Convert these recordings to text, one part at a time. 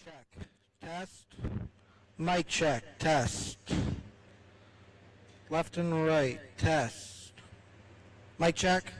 Check. Test. Mic check. Test. Left and right. Test. Mic check.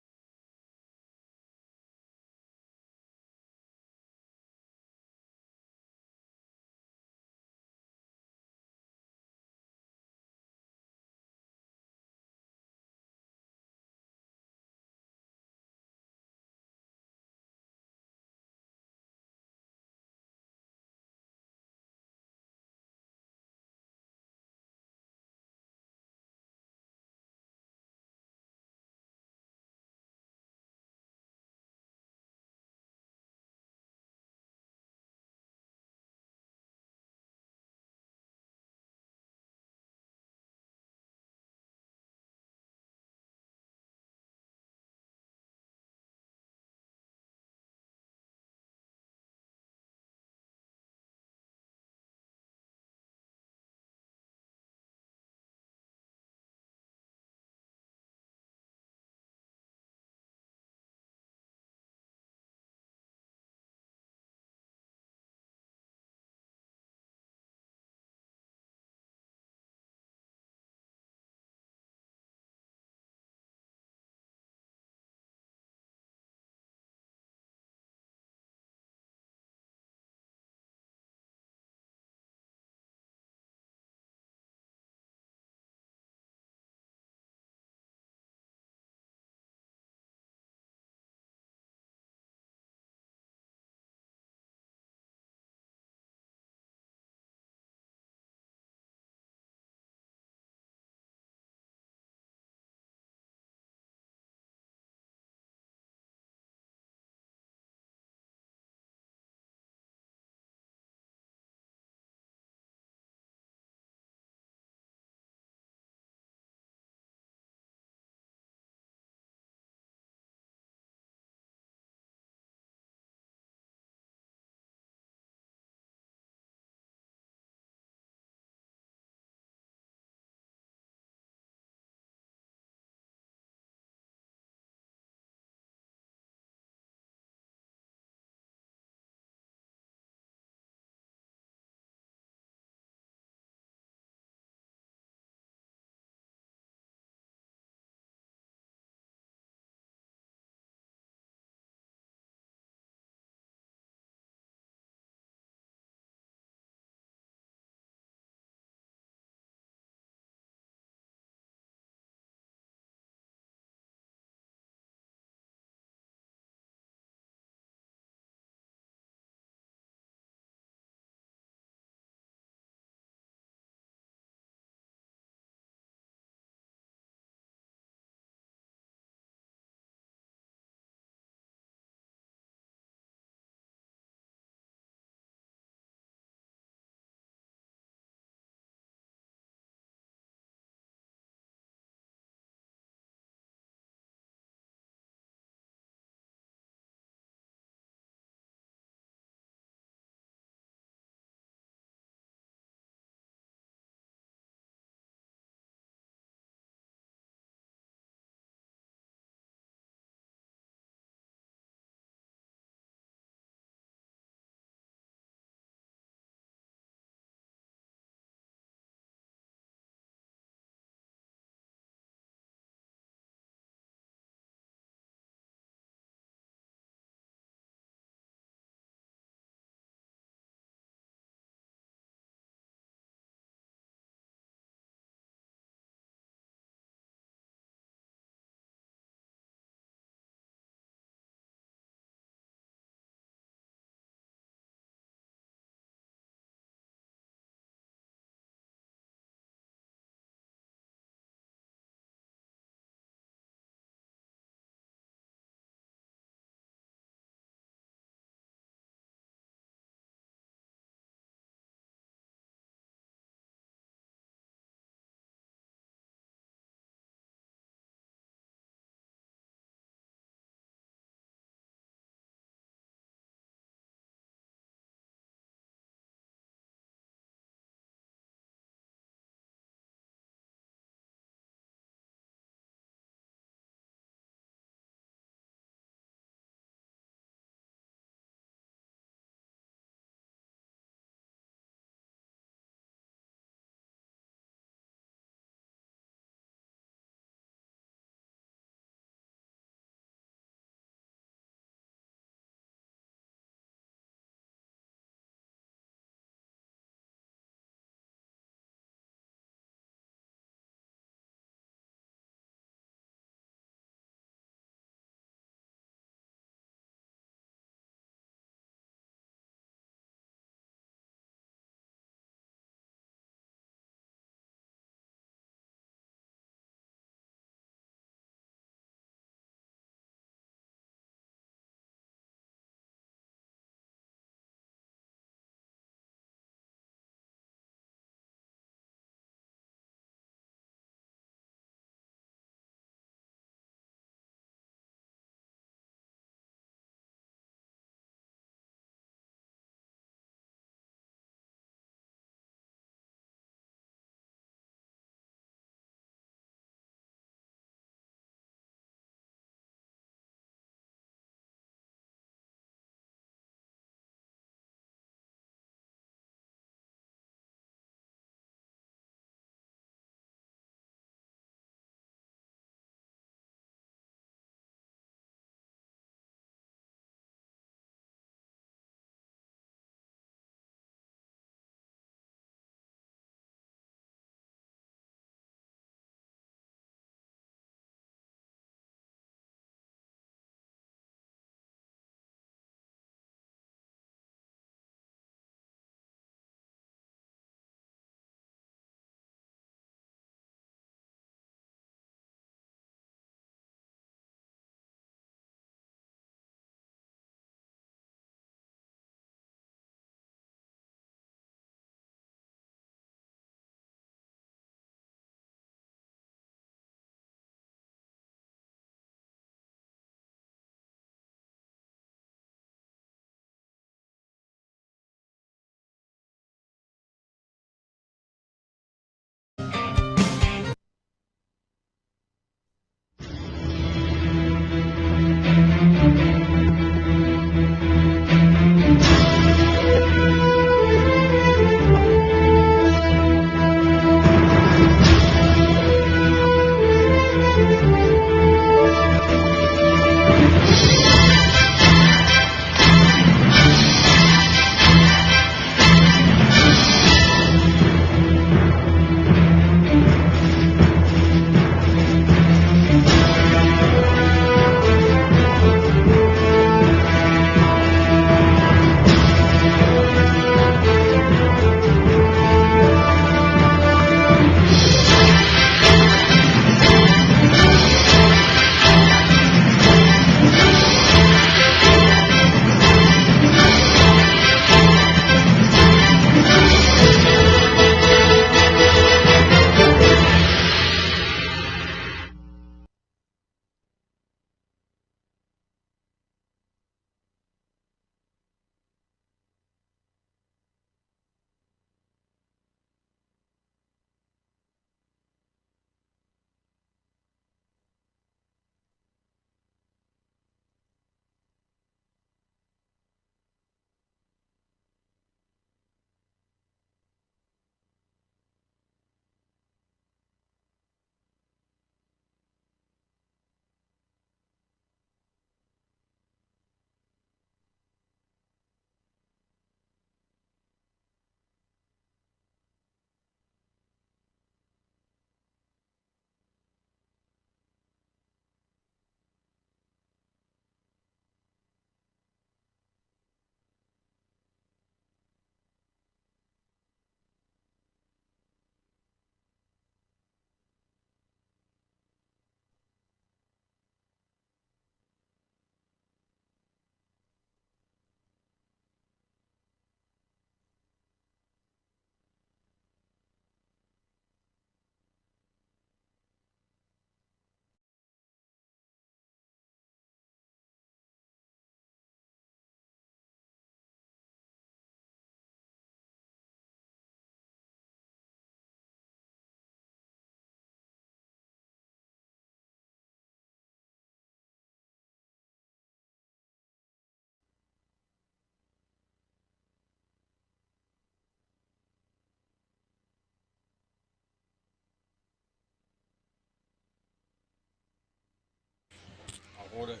Hold it.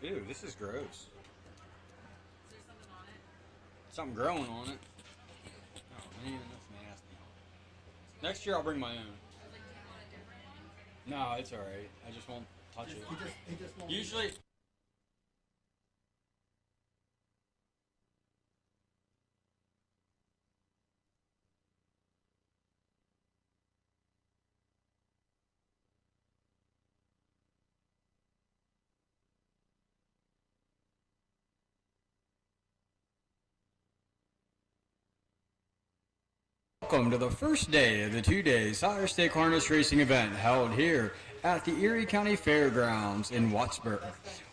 Ew, this is gross. Is there something on it? Something growing on it. Oh man, that's nasty. Next year I'll bring my own. I was like, do you want a different one? No, it's alright. I just won't touch it. He just won't. Usually... Welcome to the first day of the 2-day Sire Stake Harness Racing event held here at the Erie County Fairgrounds in Wattsburg.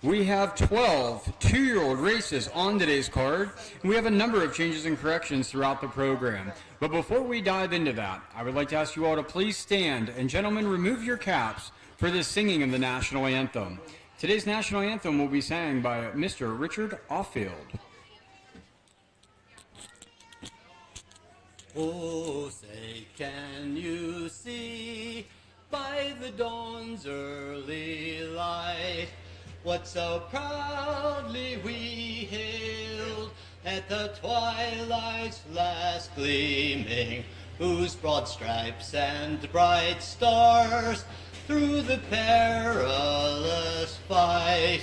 We have 12 two-year-old races on today's card, and we have a number of changes and corrections throughout the program. But before we dive into that, I would like to ask you all to please stand, and gentlemen, remove your caps for the singing of the national anthem. Today's national anthem will be sang by Mr. Richard Offield. Oh, say, can you see by the dawn's early light what so proudly we hailed at the twilight's last gleaming, whose broad stripes and bright stars through the perilous fight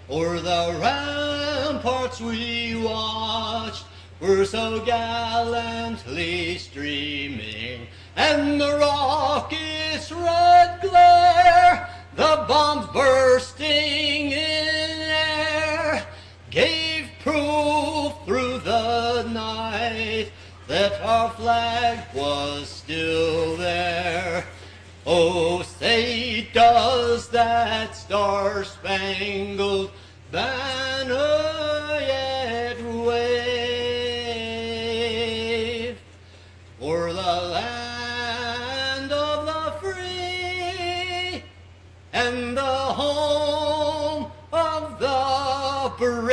o'er the ramparts we watched were so gallantly streaming, and the rocket's red glare, the bombs bursting in air, gave proof through the night that our flag was still there. Oh, say, does that star-spangled banner yet wave o'er the land of the free and the home of the brave?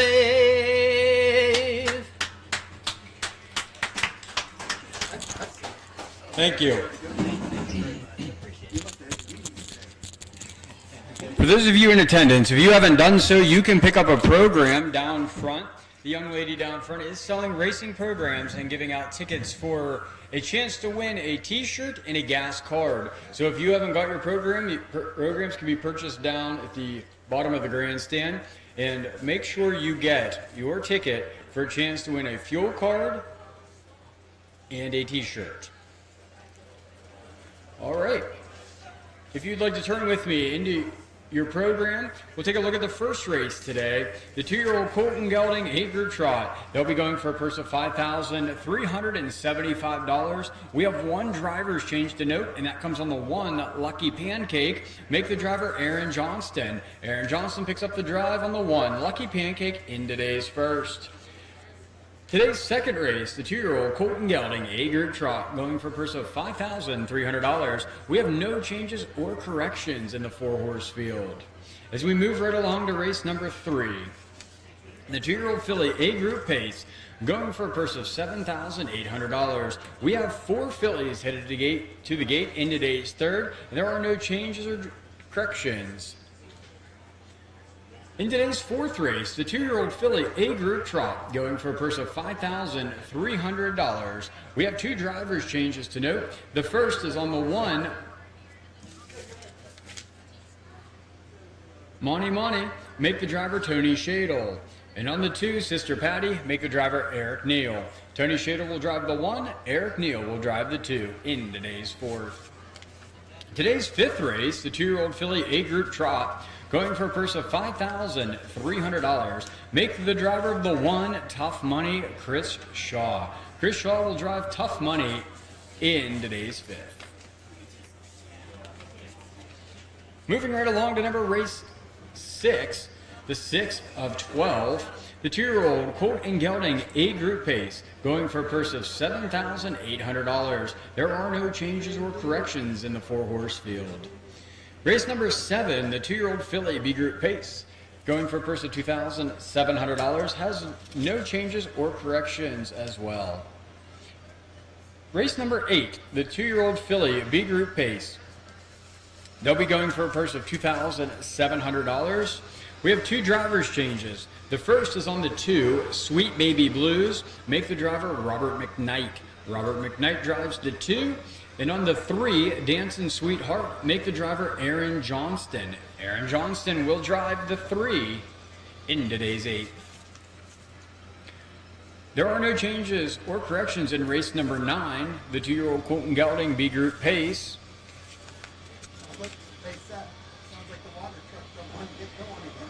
Thank you. For those of you in attendance, if you haven't done so, you can pick up a program down front. The young lady down front is selling racing programs and giving out tickets for a chance to win a t-shirt and a gas card. So if you haven't got your program, programs can be purchased down at the bottom of the grandstand. And make sure you get your ticket for a chance to win a fuel card and a t-shirt. All right. If you'd like to turn with me into your program, we'll take a look at the first race today. The 2-year-old Colton Gelding 8-group trot. They'll be going for a purse of $5,375. We have one driver's change to note, and that comes on the 1 Lucky Pancake. Make the driver Aaron Johnston. Aaron Johnston picks up the drive on the 1 Lucky Pancake in today's first. Today's second race, the 2-year-old Colton Gelding A-group trot, going for a purse of $5,300. We have no changes or corrections in the 4-horse field. As we move right along to race number 3, the 2-year-old filly A-group pace, going for a purse of $7,800. We have 4 fillies headed to the gate in today's third, and there are no changes or corrections. In today's fourth race, the 2-year-old filly A-group trot, going for a purse of $5,300. We have 2 drivers changes to note. The first is on the 1 Monty, make the driver Tony Shadle. And on the 2 Sister Patty, make the driver Eric Neal. Tony Shadle will drive the 1, Eric Neal will drive the 2 in today's fourth. Today's fifth race, the 2-year-old filly A-group trot, going for a purse of $5,300. Make the driver of the 1 Tough Money, Chris Shaw. Chris Shaw will drive Tough Money in today's fifth. Moving right along to race 6, the 6th of 12, the 2-year-old Colton Gelding A-group pace, going for a purse of $7,800. There are no changes or corrections in the 4-horse field. Race number 7, the 2-year-old filly B-group pace, going for a purse of $2,700, has no changes or corrections as well. Race number 8, the 2-year-old filly B-group pace, they'll be going for a purse of $2,700. We have 2 drivers changes. The first is on the 2, Sweet Baby Blues. Make the driver Robert McKnight. Robert McKnight drives the 2. And on the 3, Dancing Sweetheart, make the driver Aaron Johnston. Aaron Johnston will drive the 3 in today's 8th. There are no changes or corrections in race number 9, the 2-year-old Colton Gelding B Group Pace.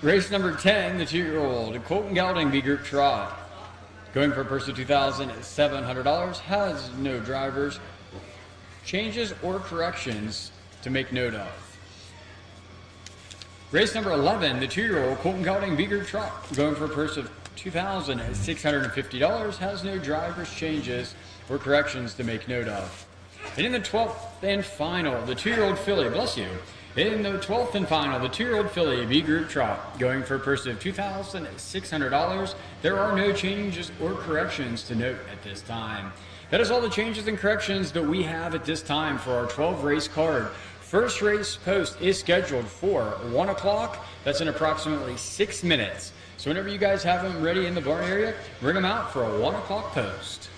Race number 10, the 2-year-old Colton Gelding B Group Trot, going for a purse of $2,700, has no drivers, changes, or corrections to make note of. Race number 11, the 2-year-old Colton Gelding B Group Trot, going for a purse of $2,650, has no drivers, changes, or corrections to make note of. And in the 12th and final, the 2-year-old filly, bless you. In the 12th and final, the 2-year-old filly B Group Trot, going for a purse of $2,600. There are no changes or corrections to note at this time. That is all the changes and corrections that we have at this time for our 12 race card. First race post is scheduled for 1 o'clock. That's in approximately 6 minutes. So whenever you guys have them ready in the barn area, bring them out for a 1 o'clock post.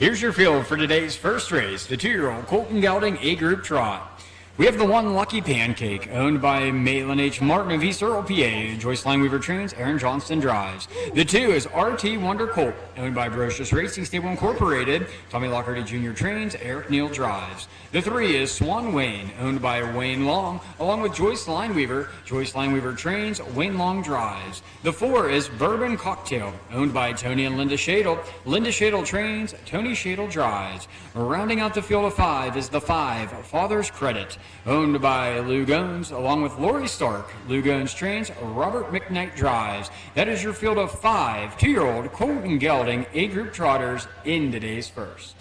Here's your field for today's first race, the 2-year-old Colton Gelding A Group Trot. We have the 1 Lucky Pancake, owned by Maitland H. Martin of East Earl, PA. Joyce Lineweaver trains, Aaron Johnston drives. The 2 is RT Wonder Colt, owned by Brocious Racing Stable Incorporated. Tommy Lockerty Jr. trains, Eric Neal drives. The 3 is Swan Wayne, owned by Wayne Long, along with Joyce Lineweaver. Joyce Lineweaver trains, Wayne Long drives. The 4 is Bourbon Cocktail, owned by Tony and Linda Shadle. Linda Shadle trains, Tony Shadle drives. Rounding out the field of 5 is the 5, Father's Credit, owned by Lou Gones, along with Lori Stark. Lou Gones trains, Robert McKnight drives. That is your field of 5 2-year-old Colton Gelding A Group Trotters in today's first.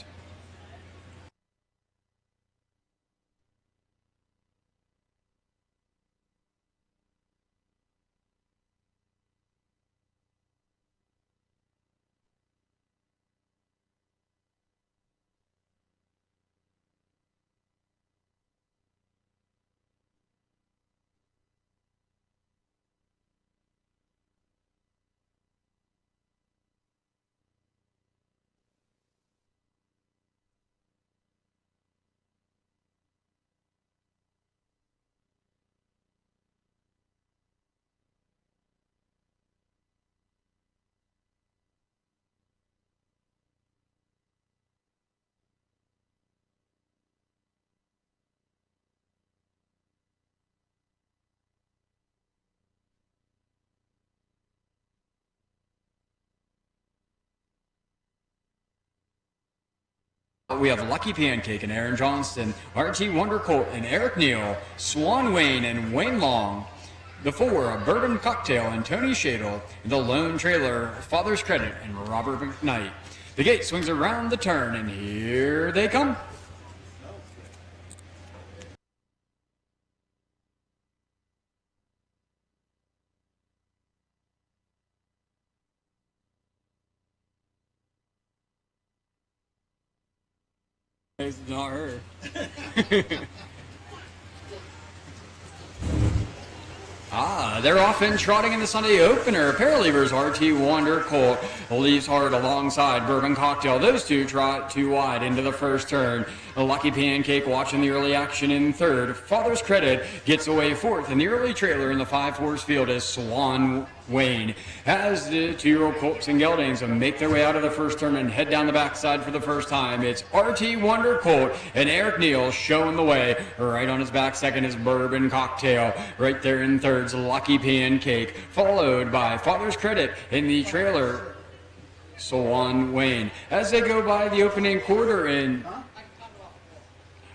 We have Lucky Pancake and Aaron Johnston, RT Wonder Colt and Eric Neal, Swan Wayne and Wayne Long. The 4, Bourbon Cocktail and Tony Shadle. The Lone Trailer, Father's Credit and Robert McKnight. The gate swings around the turn, and here they come. It's not her. They're off and trotting in the Sunday opener. Paralevers RT Wonder Colt leaves hard alongside Bourbon Cocktail. Those 2 trot 2 wide into the first turn. A Lucky Pancake watching the early action in 3rd. Father's Credit gets away 4th, and the early trailer in the 5-horse field is Swan Wayne. As the 2-year-old Colts and Geldings make their way out of the first turn and head down the backside for the first time, it's RT Wonder Colt and Eric Neal showing the way. Right on his back second is Bourbon Cocktail. Right there in 3rd's Lucky Pancake, followed by Father's Credit in the trailer, Swan Wayne. As they go by the opening quarter in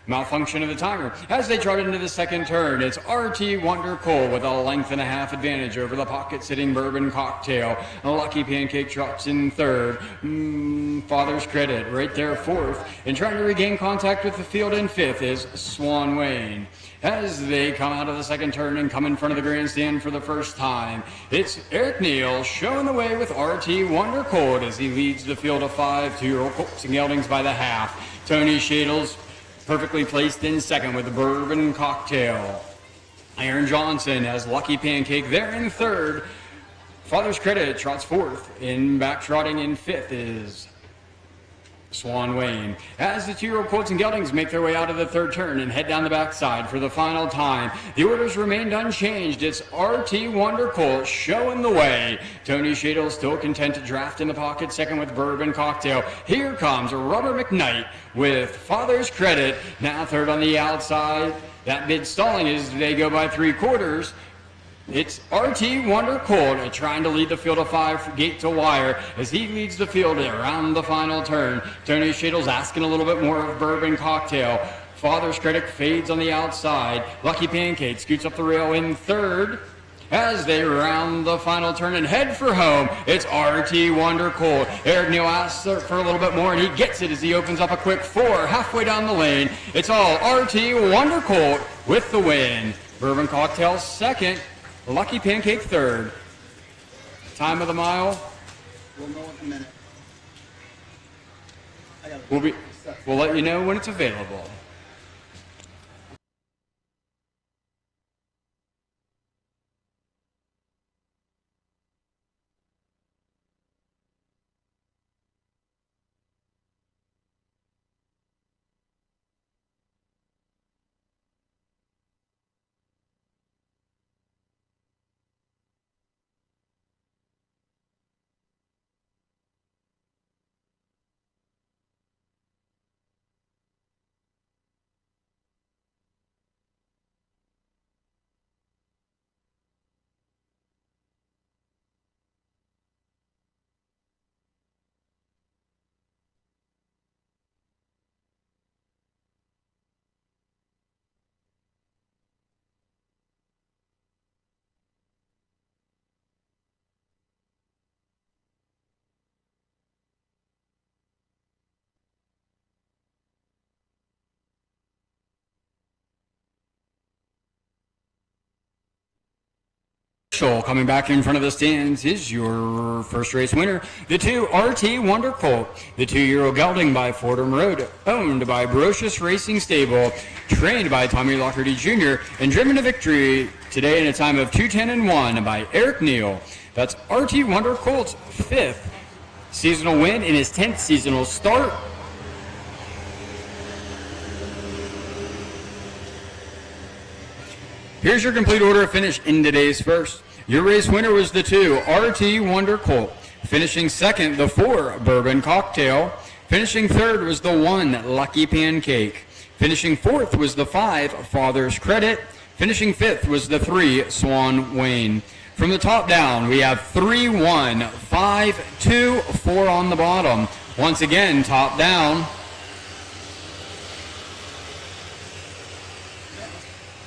malfunction of the timer. As they trot into the second turn, it's RT Wonder Colt with a 1.5 length advantage over the pocket-sitting Bourbon Cocktail. A Lucky Pancake trots in 3rd. Father's Credit right there 4th. And trying to regain contact with the field in 5th is Swan Wayne. As they come out of the second turn and come in front of the grandstand for the first time, it's Eric Neal showing the way with RT Wonder Colt as he leads the field of 5 2-year-old Colts and Geldings by the half. Tony Shadle's perfectly placed in 2nd with the Bourbon Cocktail. Aaron Johnson has Lucky Pancake there in 3rd. Father's Credit trots 4th. In back trotting in 5th is Swan Wayne. As the 2-year-old Colts and Geldings make their way out of the 3rd turn and head down the backside for the final time, the orders remained unchanged. It's RT Wonder Colt showing the way. Tony Shadle still content to draft in the pocket 2nd with Bourbon Cocktail. Here comes Robert McKnight with Father's Credit, now 3rd on the outside. That bid stalling as they go by 3/4. It's RT Wonder Colt trying to lead the field of 5 gate to wire as he leads the field around the final turn. Tony Shadle's asking a little bit more of Bourbon Cocktail. Father's Credit fades on the outside. Lucky Pancake scoots up the rail in 3rd. As they round the final turn and head for home, it's RT Wonder Colt. Eric Neal asks for a little bit more, and he gets it as he opens up a quick 4 halfway down the lane. It's all RT Wonder Colt with the win. Bourbon Cocktail 2nd. Lucky Pancake 3rd. Time of the mile? We'll know in a minute. We'll let you know when it's available. Coming back in front of the stands is your first race winner, the 2 RT Wonder Colt, the 2-year-old gelding by Fordham Road, owned by Brocious Racing Stable, trained by Tommy Lockerty Jr., and driven to victory today in a time of 2:10-1 by Eric Neal. That's RT Wonder Colt's 5th seasonal win in his 10th seasonal start. Here's your complete order of finish in today's first. Your race winner was the 2 RT Wonder Colt. Finishing second, the 4 Bourbon Cocktail. Finishing third was the 1 Lucky Pancake. Finishing fourth was the 5 Father's Credit. Finishing fifth was the 3 Swan Wayne. From the top down, we have 3, 1, 5, 2, 4 on the bottom. Once again, top down.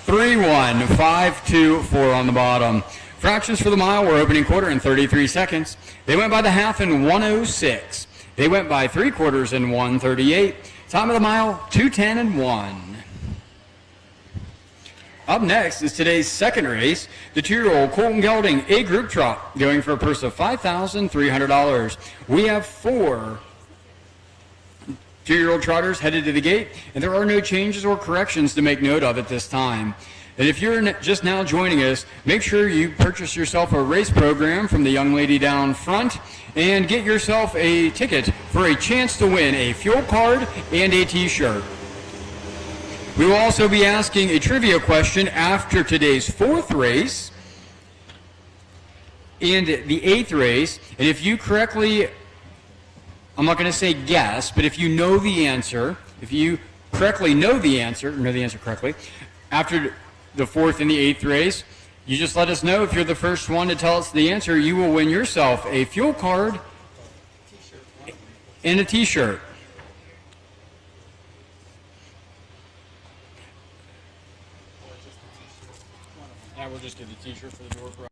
3, 1, 5, 2, 4 on the bottom. Fractions for the mile were opening quarter in 33 seconds. They went by the half in 1:06. They went by 3/4 in 1:38. Time of the mile, 2:10-1. Up next is today's second race, the 2-year-old Colton Gelding A Group Trot, going for a purse of $5,300. We have 4 2-year-old trotters headed to the gate, and there are no changes or corrections to make note of at this time. And if you're just now joining us, make sure you purchase yourself a race program from the young lady down front and get yourself a ticket for a chance to win a fuel card and a t-shirt. We will also be asking a trivia question after today's 4th race and the 8th race. And if you correctly, I'm not going to say guess, but if you know the answer, if you correctly know the answer correctly, after the 4th and the 8th race, you just let us know. If you're the first one to tell us the answer, you will win yourself a fuel card and a t-shirt. Yeah, we'll just get the t-shirt for the door prize.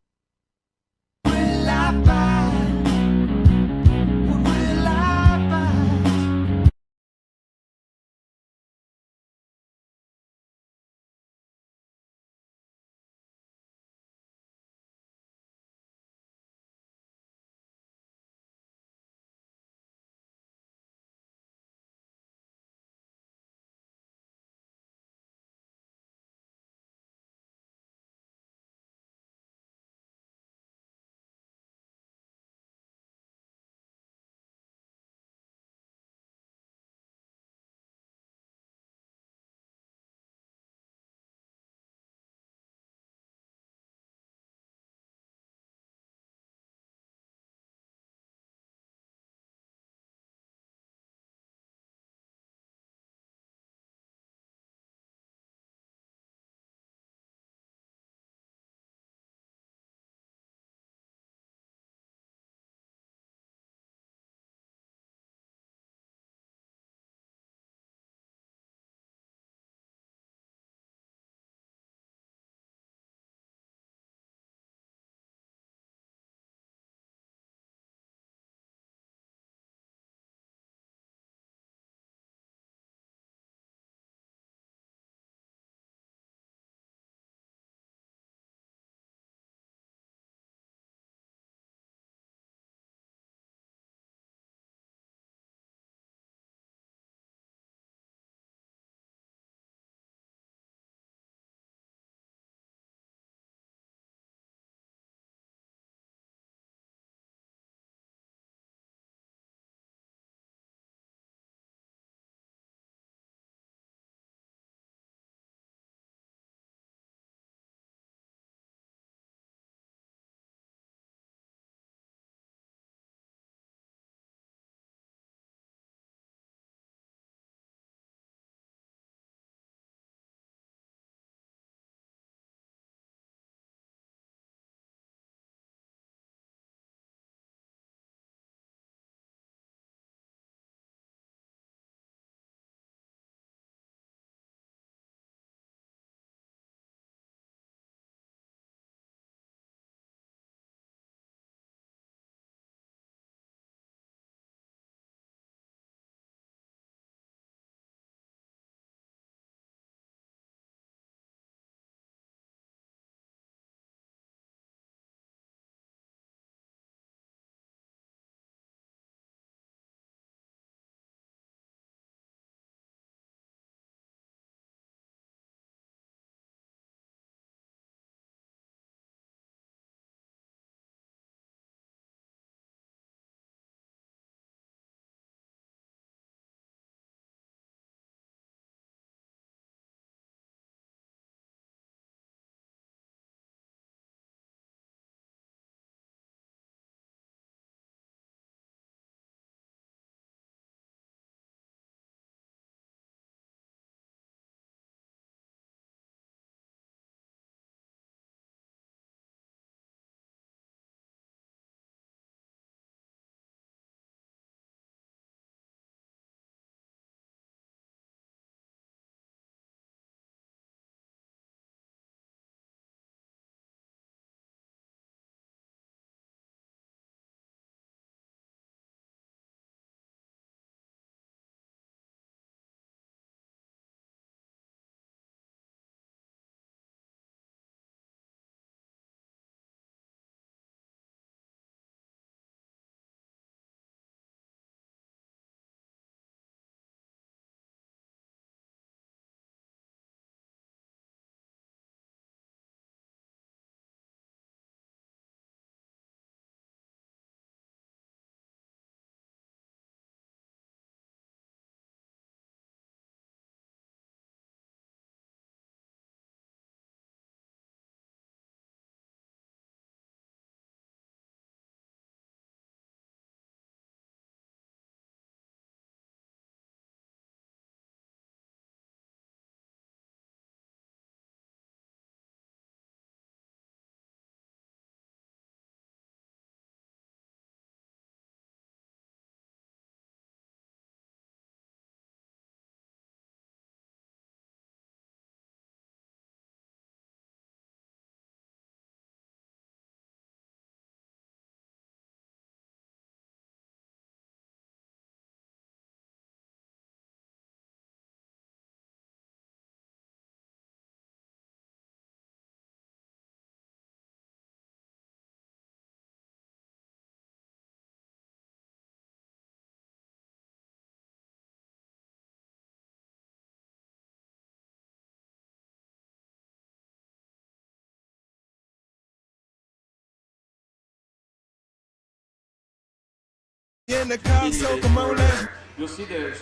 in the car, so come on now. You'll see those.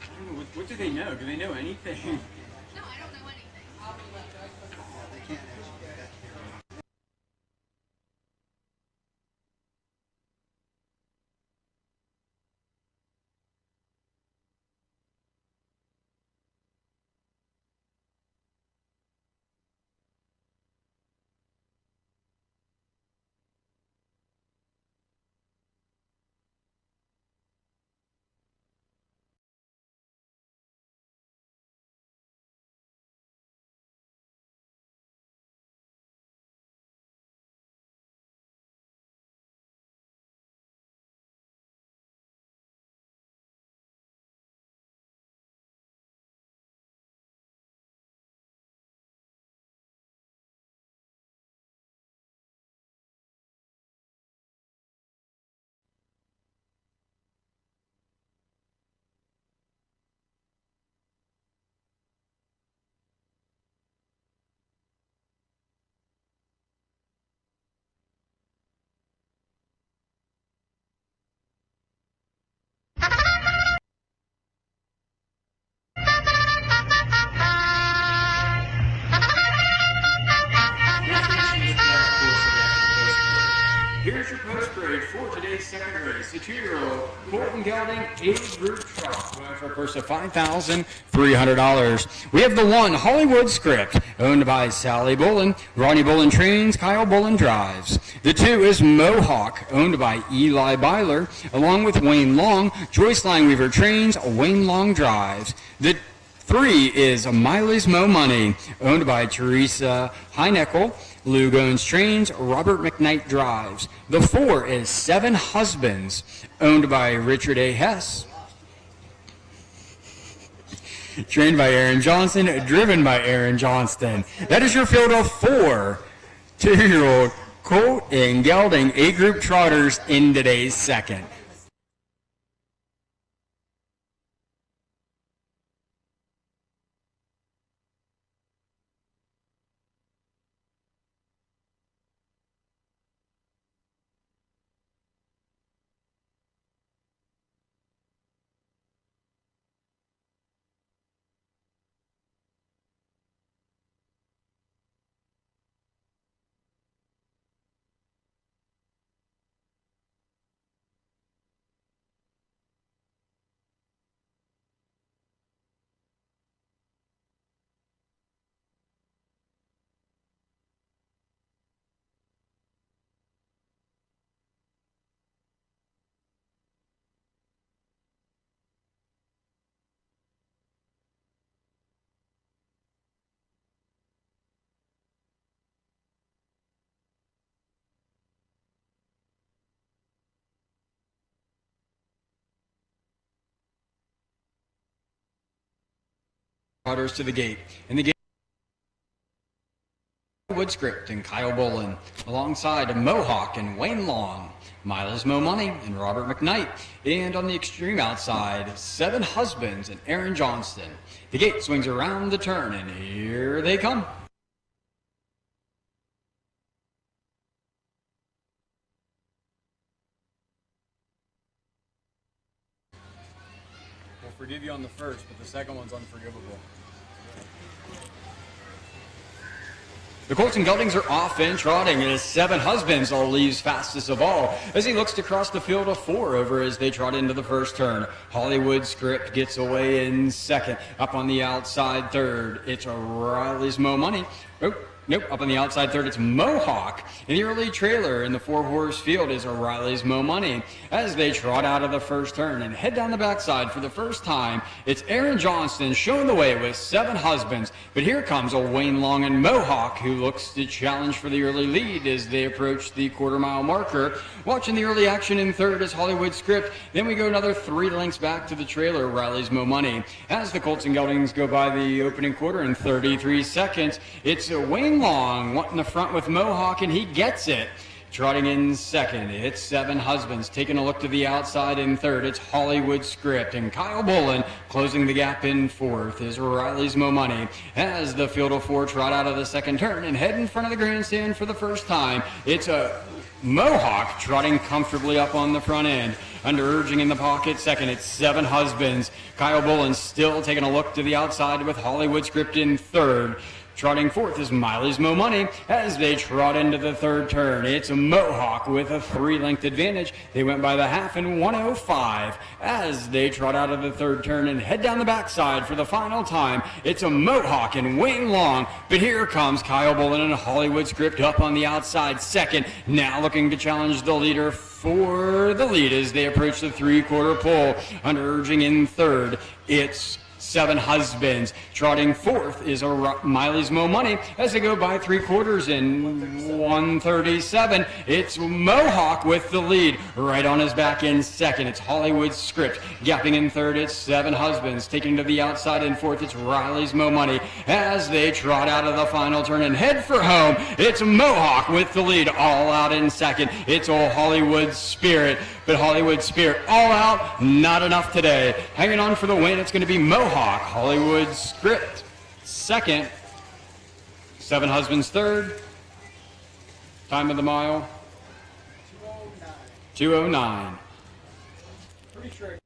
I don't know, what do they know? Do they know anything? No, I don't know anything. They can't actually. Here's your post grade for today's second race. The 2-year-old Colton Gelding age group trot going for a purse of $5,300. We have the 1 Hollywood Script, owned by Sally Bullen. Ronnie Bullen trains, Kyle Bullen drives. The 2 is Mohawk, owned by Eli Byler, along with Wayne Long. Joyce Langweaver trains, Wayne Long drives. The 3 is Miley's Mo Money, owned by Teresa Heinekel. Lou Goins trains, Robert McKnight drives. The 4 is 7 Husbands, owned by Richard A. Hess. Trained by Aaron Johnson, driven by Aaron Johnston. That is your field of 4 2-year-old Colt and Gelding A-group trotters in today's second. Trotters to the gate. In the gate, Wood Script and Kyle Bullen, alongside Mohawk and Wayne Long, Miley's Mo Money and Robert McKnight, and on the extreme outside, 7 Husbands and Aaron Johnston. The gate swings around the turn, and here they come. We'll forgive you on the first, but the second one's unforgivable. The Colts and Geldings are off and trotting, and his 7 Husbands all leaves fastest of all as he looks to cross the field of 4 over as they trot into the first turn. Hollywood Script gets away in second. Up on the outside third, it's Riley's Mo Money. Nope, up on the outside third, it's Mohawk. In the early trailer in the 4-horse field is O'Reilly's Mo Money. As they trot out of the first turn and head down the backside for the first time, it's Aaron Johnston showing the way with 7 Husbands. But here comes a Wayne Long and Mohawk, who looks to challenge for the early lead as they approach the quarter-mile marker. Watching the early action in third is Hollywood Script. Then we go another 3 lengths back to the trailer, Riley's Mo Money. As the Colts and Geldings go by the opening quarter in 33 seconds, it's Wayne Long wanting the front with Mohawk, and he gets it. Trotting in second, it's 7 Husbands. Taking a look to the outside in third, it's Hollywood Script. And Kyle Bullen closing the gap in fourth is Riley's Mo Money. As the field of 4 trot out of the second turn and head in front of the grandstand for the first time, it's Mohawk trotting comfortably up on the front end. Under urging in the pocket, second, it's Seven Husbands. Kyle Bolin still taking a look to the outside with Hollywood Script in third. Trotting fourth is Miley's Mo Money as they trot into the third turn. It's a Mohawk with a 3-length advantage. They went by the half in 1:05 as they trot out of the third turn and head down the backside for the final time. It's a Mohawk and Wayne Long, but here comes Kyle Bolin and Hollywood Script up on the outside second, now looking to challenge the leader for the lead as they approach the 3/4 pole. Under urging in third, it's Seven Husbands. Trotting fourth is Miley's Mo Money as they go by 3/4 in 1:37. It's Mohawk with the lead. Right on his back in second, it's Hollywood Script. Gapping in third, it's Seven Husbands. Taking to the outside in fourth, it's Riley's Mo Money. As they trot out of the final turn and head for home, it's Mohawk with the lead. All out in second, it's old Hollywood Spirit. But Hollywood Spirit all out, not enough today. Hanging on for the win, it's going to be Mohawk. Hollywood Script second. Seven Husbands third. Time of the mile? 2:09. Pretty sure.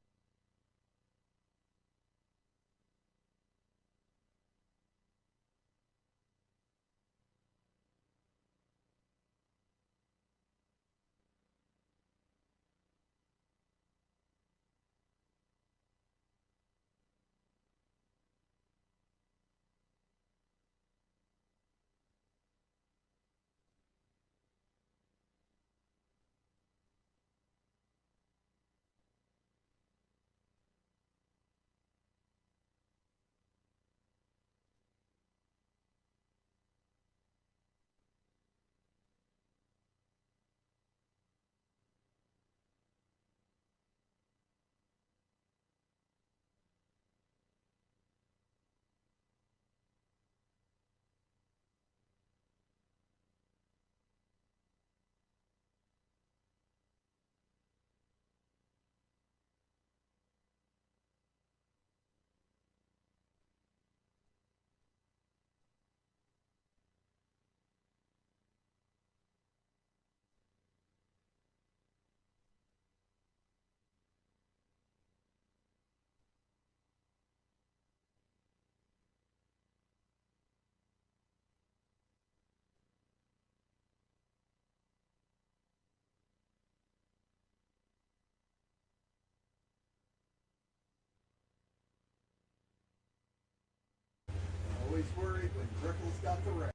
Always worried when Crickle's got the race.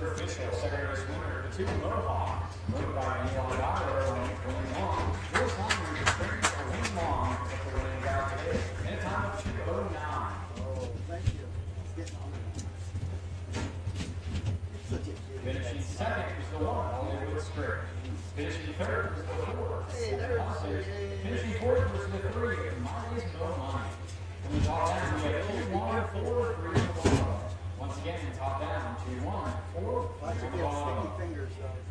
Official second race winner, the two Mohawks, led by Neil Dyer and Wayne Long. This time we're preparing for Wayne Long at the winning bout today in a time of 2:09. Oh, thank you. It's getting on there. You're such a kid. Finishing second is the one, Hollywood Script. Finishing third was the four, Hey, there's Husbands. three. Finishing fourth was the three, Miley's Mo Money. When we talk down, we have 2-1, 4, 3, 1. Once again, top down, 2-1, 4, Watch you 3, get 1. sticky fingers, though.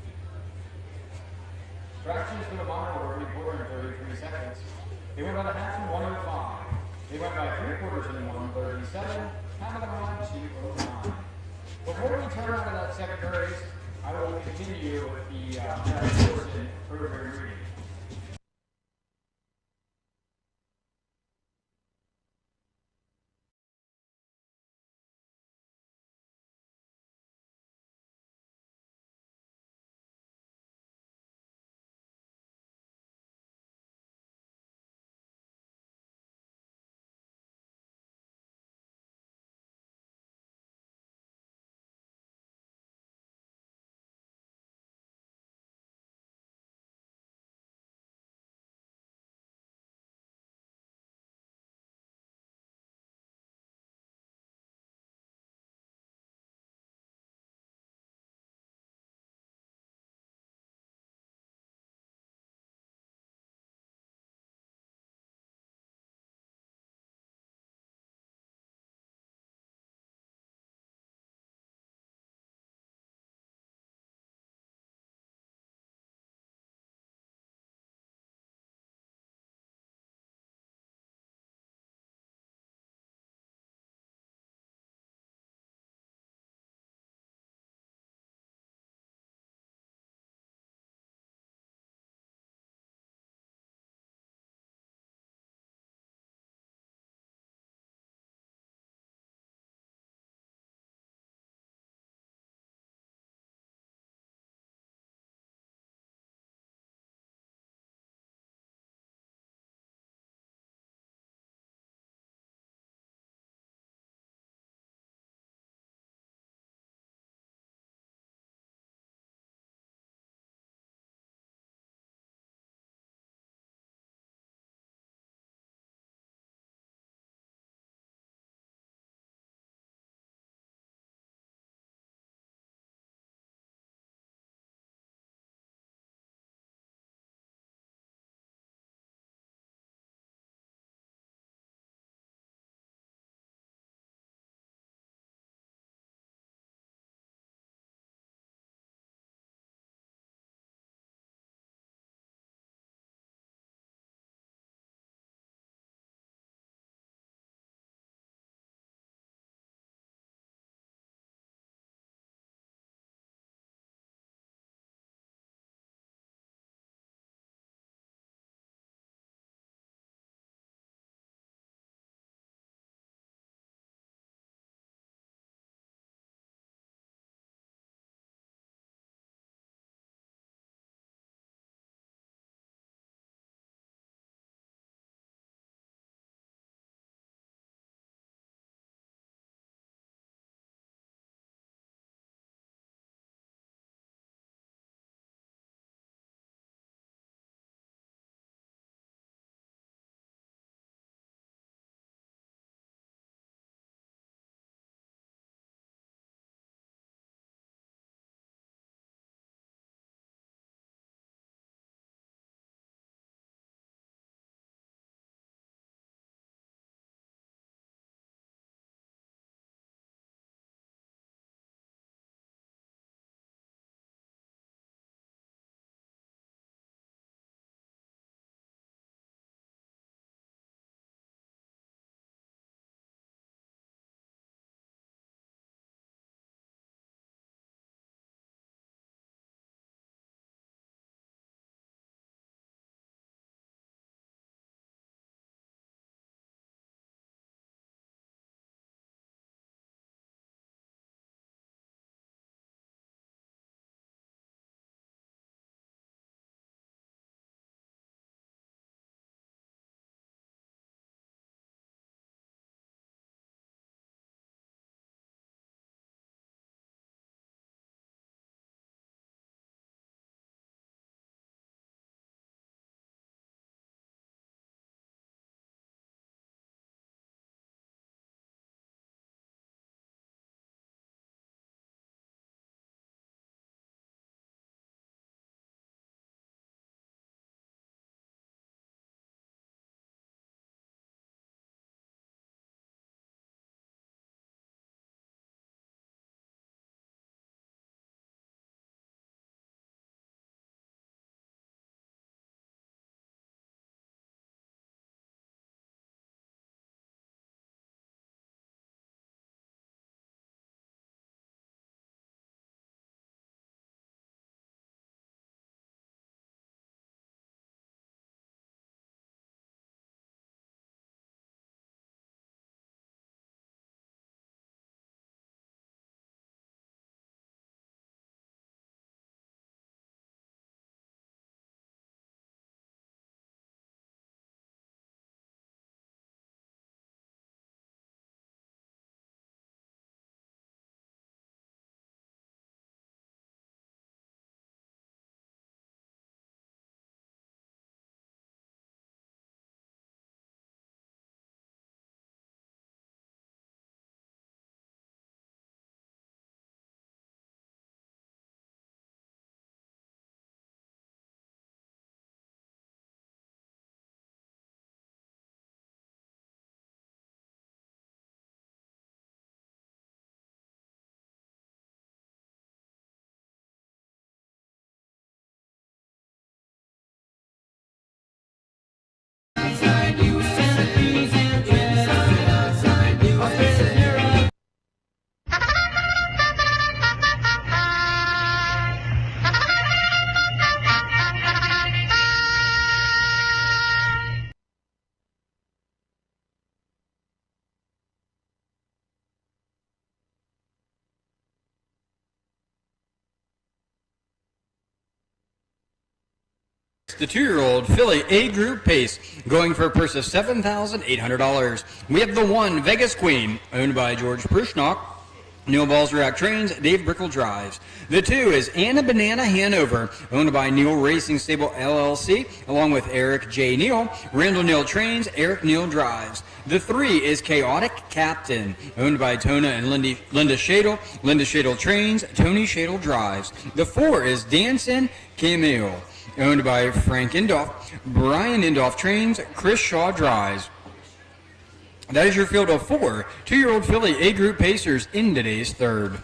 Fractions for the mile were reported in 33 seconds. They went by the half in 1:05. They went by 3/4 in 1:37. Time of the mile 2:09. Before we turn out of that second race, I will continue with the further reading. the 2-year-old filly A Group Pace, going for a purse of $7,800. We have the 1 Vegas Queen, owned by George Prushnock. Neil Balzerac trains, Dave Brickle drives. The 2 is Anna Banana Hanover, owned by Neil Racing Stable LLC, along with Eric J. Neal. Randall Neal trains, Eric Neal drives. The 3 is Chaotic Captain, owned by Tona and Linda Shadle. Linda Shadle trains, Tony Shadle drives. The 4 is Dancin' Camille, owned by Frank Indoff. Brian Indoff trains, Chris Shaw drives. That is your field of 4 2-year-old filly A Group Pacers in today's third.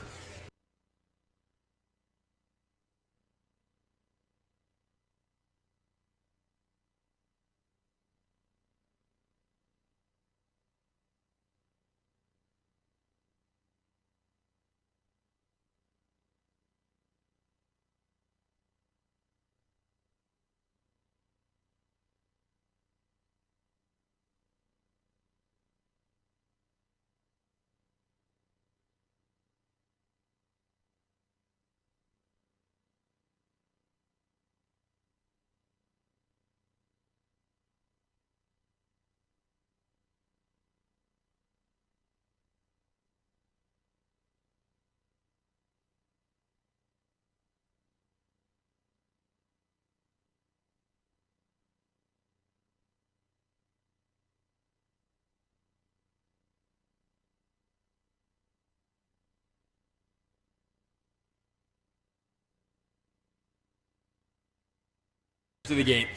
To the gate.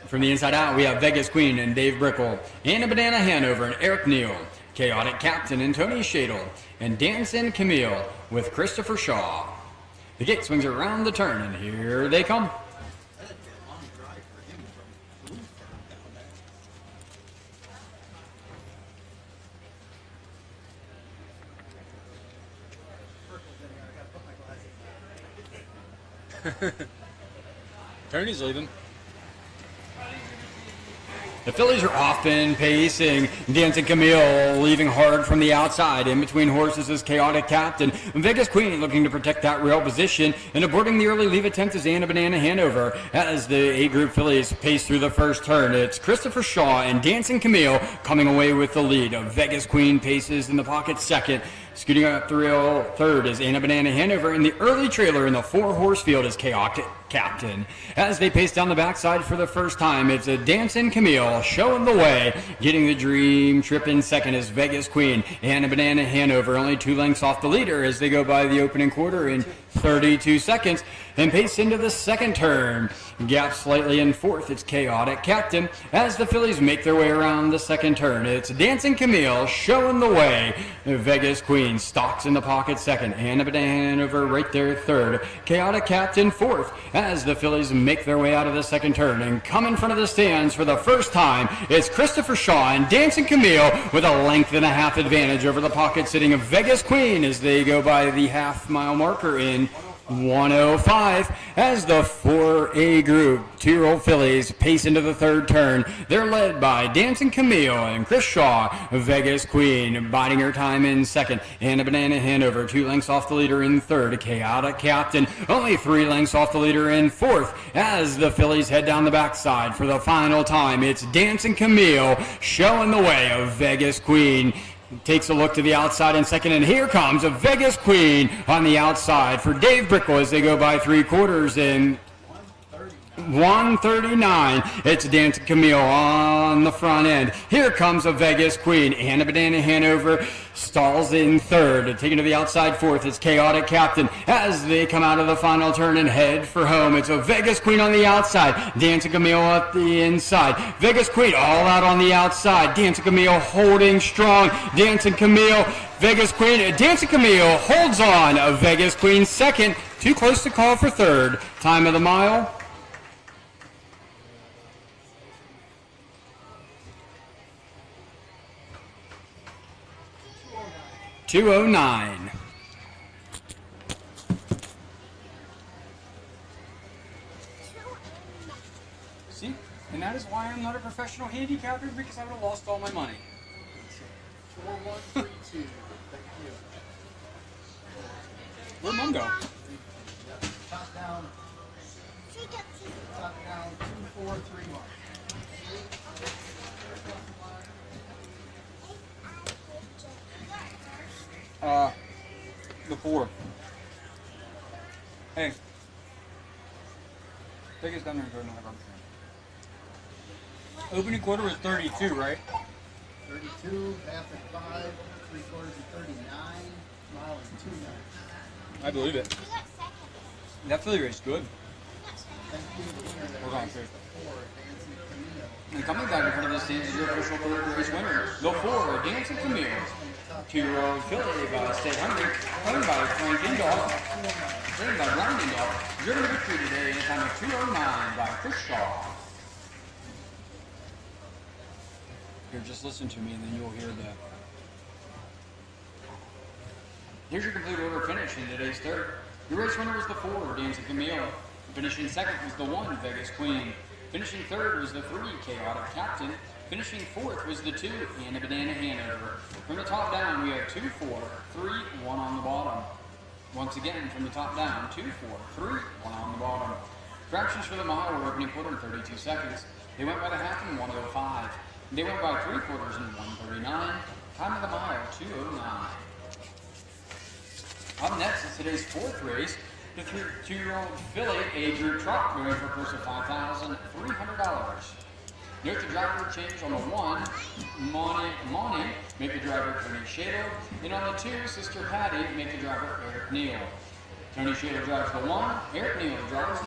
From the inside out, we have Vegas Queen and Dave Brickle, Anna Banana Hanover and Eric Neal, Chaotic Captain and Tony Shadle, and Dancin' Camille with Christopher Shaw. The gate swings around the turn, and here they come. Tony's leaving. The fillies are often pacing. Dancing Camille leaving hard from the outside. In between horses is Chaotic Captain. Vegas Queen looking to protect that rail position. And aborting the early leave attempt is Anna Banana Hanover. As the A Group fillies pace through the first turn, it's Christopher Shaw and Dancing Camille coming away with the lead. Vegas Queen paces in the pocket second. Scooting up the rail third is Anna Banana Hanover, and the early trailer in the 4-horse field is Chaotic Captain. As they pace down the backside for the first time, it's a Dancin' Camille showing the way. Getting the dream trip in second is Vegas Queen. Anna Banana Hanover only 2 lengths off the leader as they go by the opening quarter in 32 seconds and pace into the second turn. Gap slightly in fourth, it's Chaotic Captain. As the fillies make their way around the second turn, it's Dancing Camille showing the way. Vegas Queen stalks in the pocket second. Anna Banana Hanover right there third. Chaotic Captain fourth. As the fillies make their way out of the second turn and come in front of the stands for the first time, it's Christopher Shaw and Dancing Camille with a length and a half advantage over the pocket sitting of Vegas Queen as they go by the half-mile marker in 105. As the 4A Group 2-year-old fillies pace into the third turn, they're led by Dancing Camille and Chris Shaw. Vegas Queen biding her time in second. Anna Banana Hanover 2 lengths off the leader in third. Chaotic Captain only 3 lengths off the leader in fourth. As the fillies head down the backside for the final time, it's Dancing Camille showing the way of Vegas Queen. Takes a look to the outside in second, and here comes a Vegas Queen on the outside for Dave Brickle as they go by 3/4 in 139. It's Dancing Camille on the front end. Here comes a Vegas Queen. Anna Banana Hanover stalls in third. Taking to the outside fourth, it's Chaotic Captain. As they come out of the final turn and head for home, it's a Vegas Queen on the outside. Dancing Camille at the inside. Vegas Queen all out on the outside. Dancing Camille holding strong. Dancing Camille, Vegas Queen. Dancing Camille holds on. A Vegas Queen second. Too close to call for third. Time of the mile, 2:09. See? And that is why I'm not a professional handicapper, because I would have lost all my money. 4132. Thank you. Where'd Mom go? Top down. Top down. 4. Hey. Take us down there and go to another garbage can. Opening quarter was 32, right? 32, half at 5, 3/4 at 39, mile at 2:09. I believe it. That Philly race is good. We're going to And coming back in front of the stands is your official third race winner, the 4, Dancing Camille. 2-year-old Philly by Stay Hungry, owned by Frank Indoff, trained by Ryan Indoff, driven to victory today in a time of 2:09 by Chris Shaw. Here, just listen to me and then you'll hear the... Here's your complete order finish in today's third. Your race winner was the 4, Dancing Camille. Finishing second was the 1, Vegas Queen. Finishing third was the 3, Chaotic Captain. Finishing fourth was the 2, Anna Banana Hanover. From the top down, we have 2, 4, 3, 1 on the bottom. Once again, from the top down, 2, 4, 3, 1 on the bottom. Fractions for the mile were opening quarter in 32 seconds. They went by the half in 1:05. They went by 3/4 in 1:39. Time of the mile, 2:09. Up next is today's 4th race. The 2-year-old filly, age group truck, going for a purse of $5,300. Note the driver change on the 1, Monty, make the driver Tony Shado, and on the 2, Sister Patty, make the driver Eric Neal. Tony Shado drives the 1, Eric Neal drives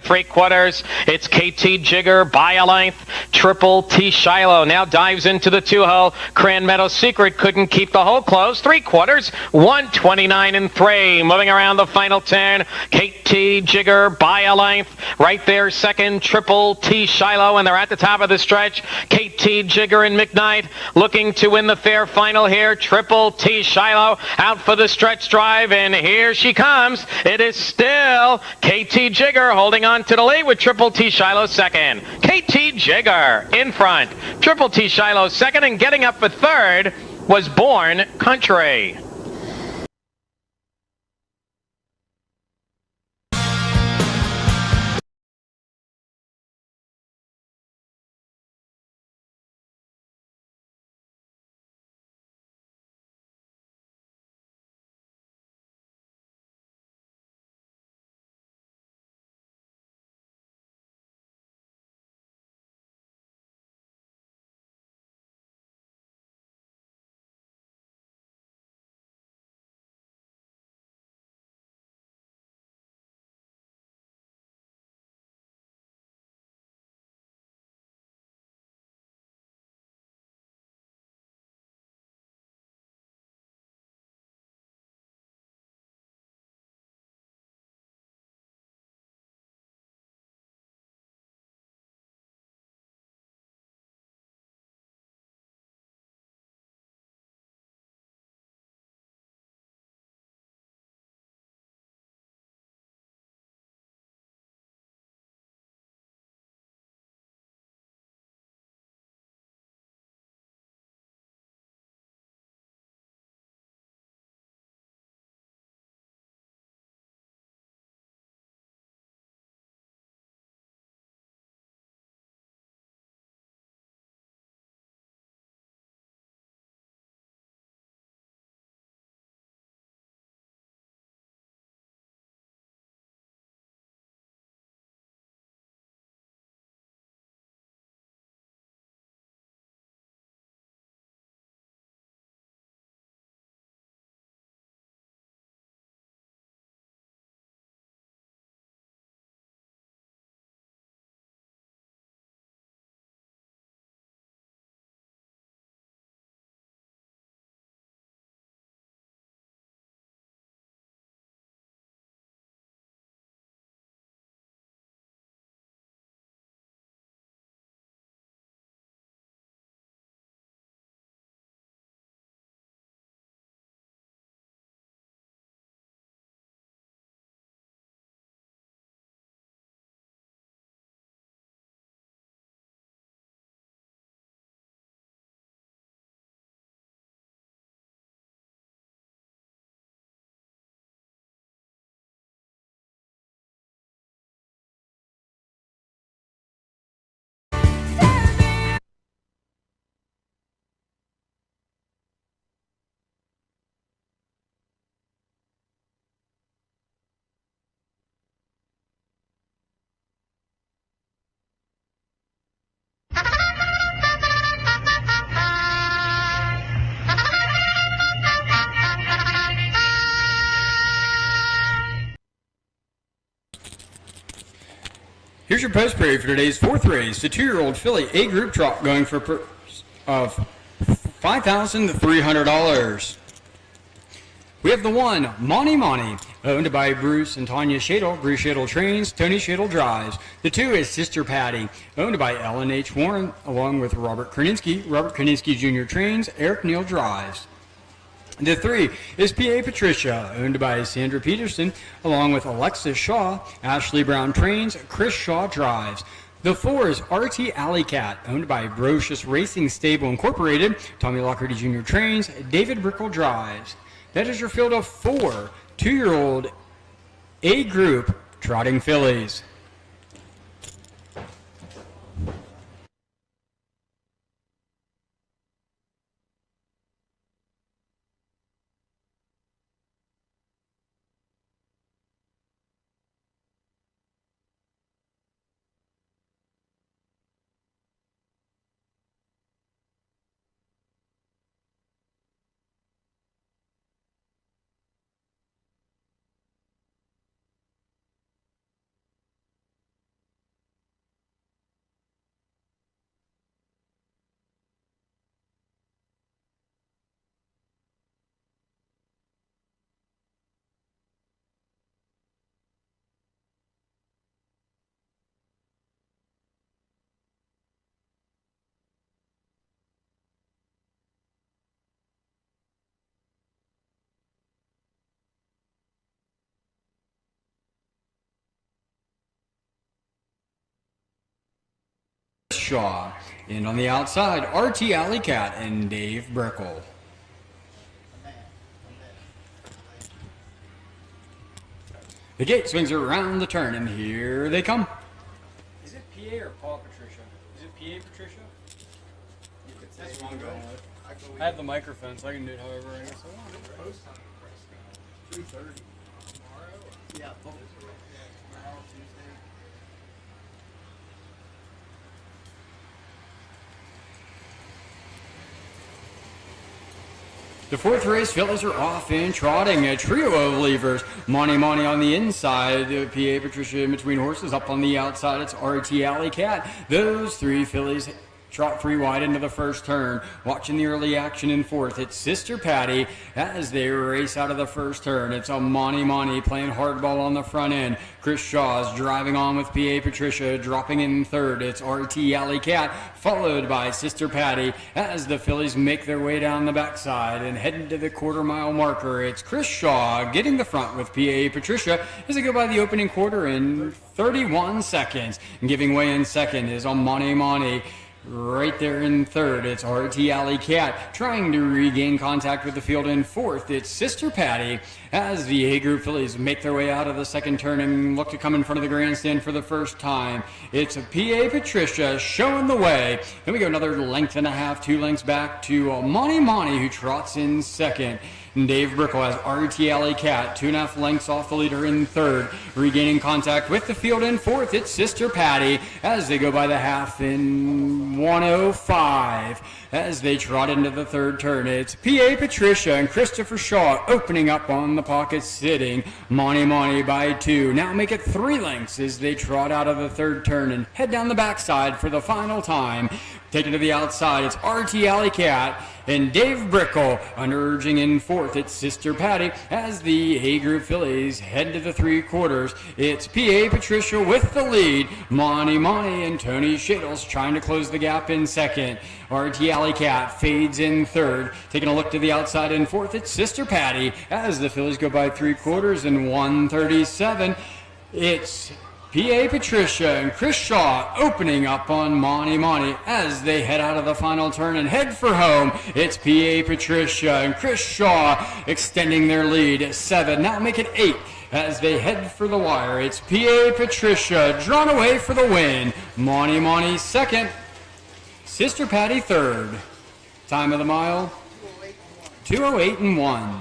3/4. It's KT Jigger by a length. Triple T Shiloh now dives into the 2-hole. Cran Meadow Secret couldn't keep the hole closed. 3/4, 129.3. Moving around the final turn. KT Jigger by a length. Right there, second, Triple T Shiloh, and they're at the top of the stretch. KT Jigger and McKnight looking to win the fair final here. Triple T Shiloh out for the stretch drive, and here she comes. It is still KT Jigger holding on to the lead with Triple T Shiloh second. KT Jigger in front. Triple T Shiloh second, and getting up for third was Born Country. Here's your post parade for today's fourth race. The 2-year-old filly A Group Trot going for of $5,300. We have the 1, Monty Monty, owned by Bruce and Tanya Shadle. Bruce Shadle trains, Tony Shadle drives. The 2 is Sister Patty, owned by Ellen H. Warren, along with Robert Kerninsky. Robert Kerninsky Jr. trains, Eric Neal drives. The 3 is PFHHA-TV, owned by Sandra Peterson, along with Alexis Shaw. Ashley Brown trains, Chris Shaw drives. The 4 is RT Alley Cat, owned by Brocious Racing Stable Incorporated. Tommy Lockerty Jr. trains, David Brickle drives. That is your field of 4 2-year-old A Group trotting fillies. Shaw. And on the outside, RT Alley Cat and Dave Brickle. The gate swings around the turn, and here they come. Is it PA or Paul Patricia? Is it PA Patricia? That's what I'm going with. I have the microphone, so I can do it however I guess I want. 2:30. Yeah, both. Tomorrow, Tuesday. The fourth race, fillies are off and trotting. A trio of levers. Money on the inside. PA Patricia in between horses. Up on the outside, it's RT Alley Cat. Those three fillies trot free wide into the first turn. Watching the early action in fourth, it's Sister Patty as they race out of the first turn. It's a Money playing hardball on the front end. Chris Shaw's driving on with PA Patricia, dropping in third. It's RT Alley Cat, followed by Sister Patty as the fillies make their way down the backside and heading to the quarter-mile marker. It's Chris Shaw getting the front with PA Patricia as they go by the opening quarter in 31 seconds. And giving way in second is a Money. Right there in third, it's RT Alley Cat trying to regain contact with the field in fourth. It's Sister Patty as the A Group fillies make their way out of the second turn and look to come in front of the grandstand for the first time. It's a PA Patricia showing the way. Then we go another length and a half, 2 lengths back to Money who trots in second. And Dave Brickle has RT Alley Cat 2.5 lengths off the leader in third. Regaining contact with the field in fourth, it's Sister Patty as they go by the half in 1:05. As they trot into the third turn, it's PA Patricia and Christopher Shaw opening up on the pocket sitting. Money by 2. Now make it 3 lengths as they trot out of the third turn and head down the backside for the final time. Taken to the outside, it's RT Alley Cat and Dave Brickle under urging in fourth. It's Sister Patty as the A Group fillies head to the 3/4. It's PA Patricia with the lead. Money and Tony Shadles trying to close the gap in second. RT Alley Cat fades in third. Taking a look to the outside in fourth, it's Sister Patty as the fillies go by 3/4 in 1:37. It's PA Patricia and Chris Shaw opening up on Money as they head out of the final turn and head for home. It's PA Patricia and Chris Shaw extending their lead at 7. Now make it 8 as they head for the wire. It's PA Patricia drawn away for the win. Money second. Sister Patty third. Time of the mile, 2:08 and 1.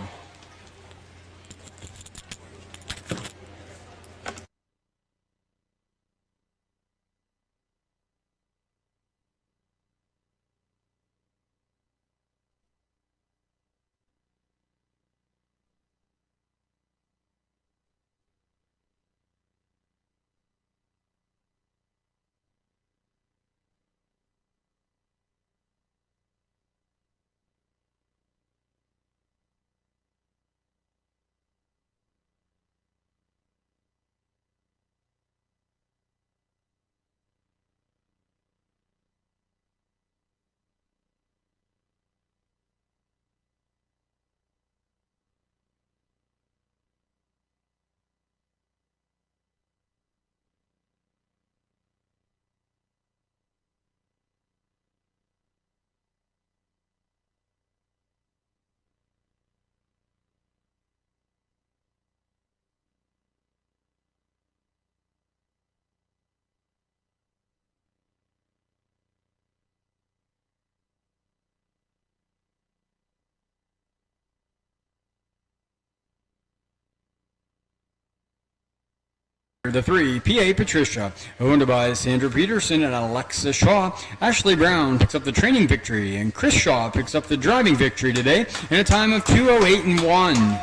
The 3, PA Patricia, owned by Sandra Peterson and Alexa Shaw. Ashley Brown picks up the training victory, and Chris Shaw picks up the driving victory today in a time of 2:08 and 1.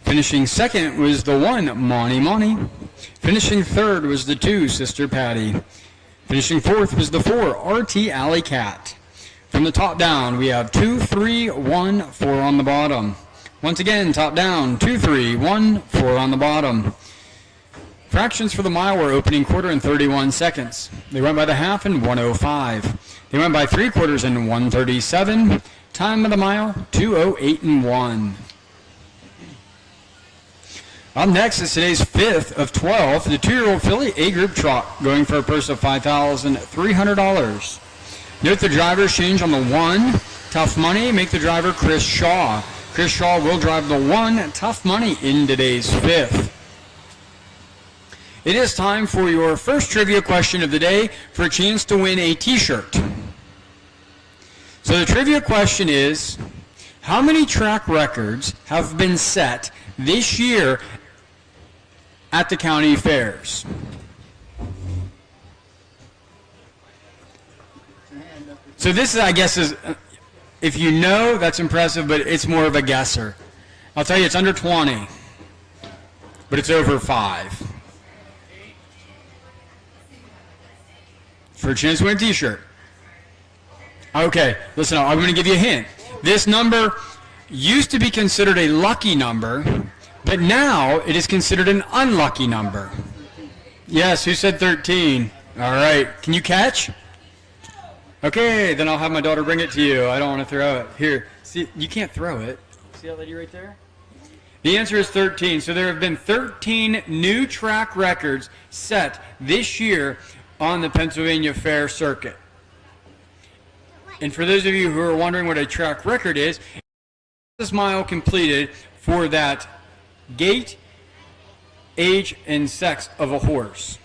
Finishing second was the 1, Money. Finishing third was the 2, Sister Patty. Finishing fourth was the 4, RT Alley Cat. From the top down, we have 2, 3, 1, 4 on the bottom. Once again, top down, 2, 3, 1, 4 on the bottom. Fractions for the mile were opening quarter in 31 seconds. They went by the half in 1:05. They went by 3/4 in 1:37. Time of the mile, 2:08 and 1. Up next is today's 5th of 12, the 2-year-old filly A Group Trot, going for a purse of $5,300. Note the driver's change on the 1, Tough Money. Make the driver Chris Shaw. Chris Shaw will drive the 1, Tough Money, in today's 5th. It is time for your first trivia question of the day for a chance to win a t-shirt. So the trivia question is, how many track records have been set this year at the county fairs? So this is, I guess, is if you know, that's impressive, but it's more of a guesser. I'll tell you, it's under 20, but it's over 5. For a chance to win a t-shirt. Okay, listen, I'm going to give you a hint. This number used to be considered a lucky number, but now it is considered an unlucky number. Yes, who said 13? All right, can you catch? Okay, then I'll have my daughter bring it to you. I don't want to throw it. Here, see, you can't throw it. See that lady right there? The answer is 13. So there have been 13 new track records set this year on the Pennsylvania Fair circuit. And for those of you who are wondering what a track record is, this mile completed for that gait, age, and sex of a horse.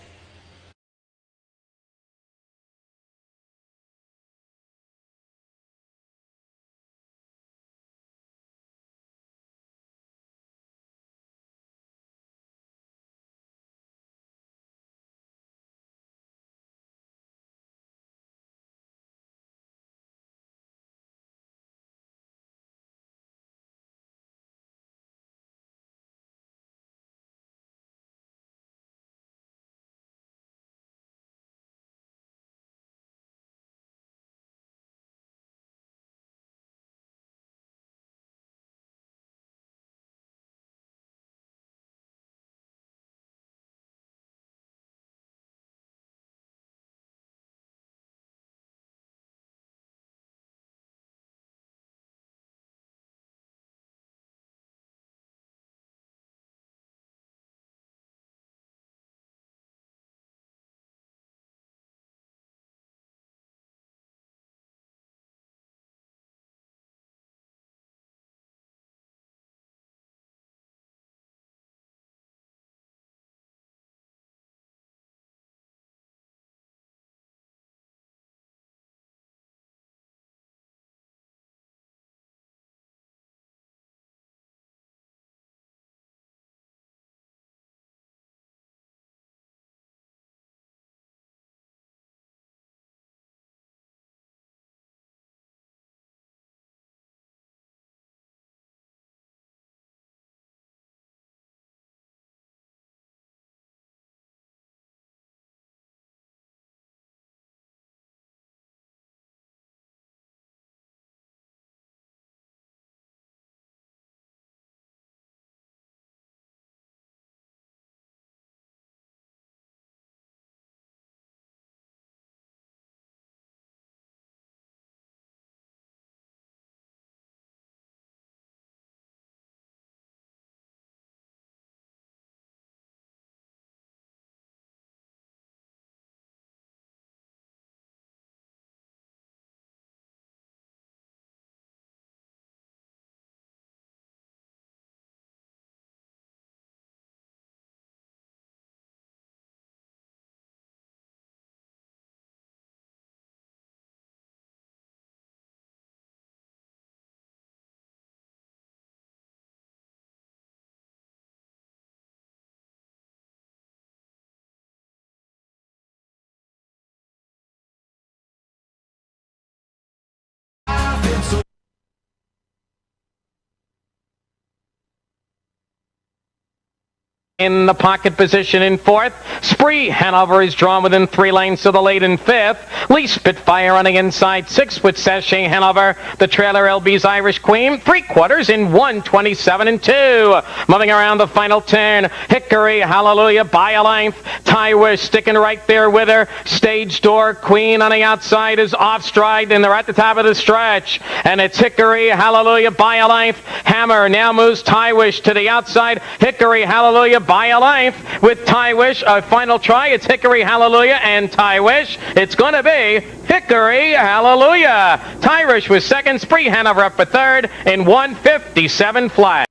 In the pocket position in fourth. Spree Hanover is drawn within 3 lanes to the lead in fifth. Lee Spitfire on the inside sixth with Sachet Hanover. The trailer LB's Irish Queen. 3/4 in 1:27 and 2. Moving around the final turn. Hickory Hallelujah by a length. Tywish sticking right there with her. Stage Door Queen on the outside is off stride, and they're at the top of the stretch. And it's Hickory Hallelujah by a length. Hammer now moves Tywish to the outside. Hickory Hallelujah by a length with Tywish. A final try. It's Hickory Hallelujah and Tywish. It's going to be Hickory Hallelujah. Tywish was second. Spree Hanover up for third in 1:57 flat.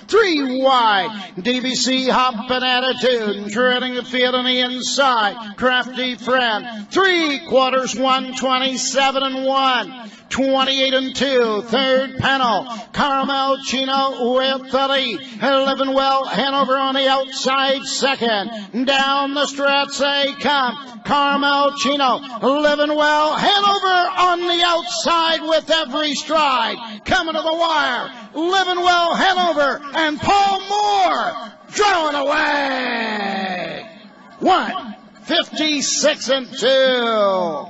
3 wide, DBC Hoppin' Attitude, treading the field on the inside, Crafty Friend, 3/4, 1:27 and 1, 28 and 2, third panel, Carmel Chino with the lead, Livinwell Hanover on the outside second, down the stretch they come, Carmel Chino, Livinwell Hanover on the outside with every stride, coming to the wire, Livinwell Hanover and Paul Moore drawing away. 1:56 and 2.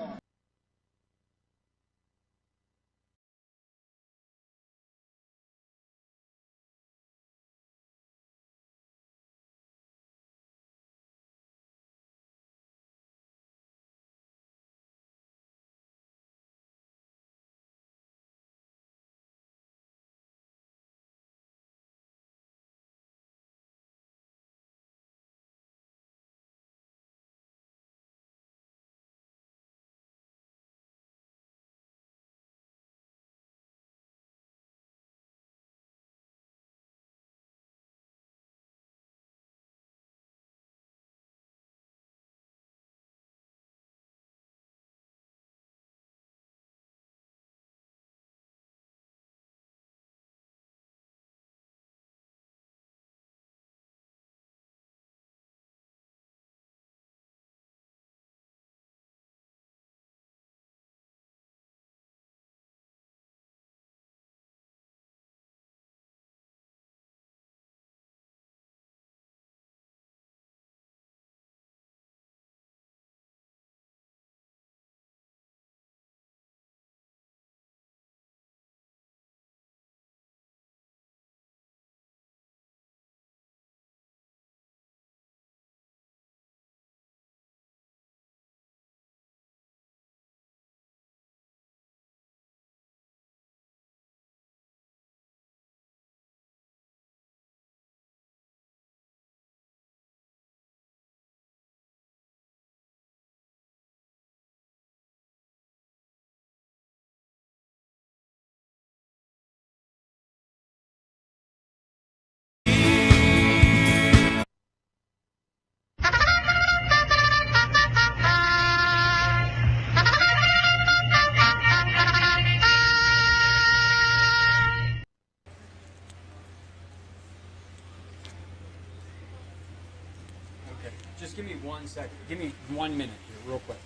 Just give me 1 second. Give me 1 minute here, real quick.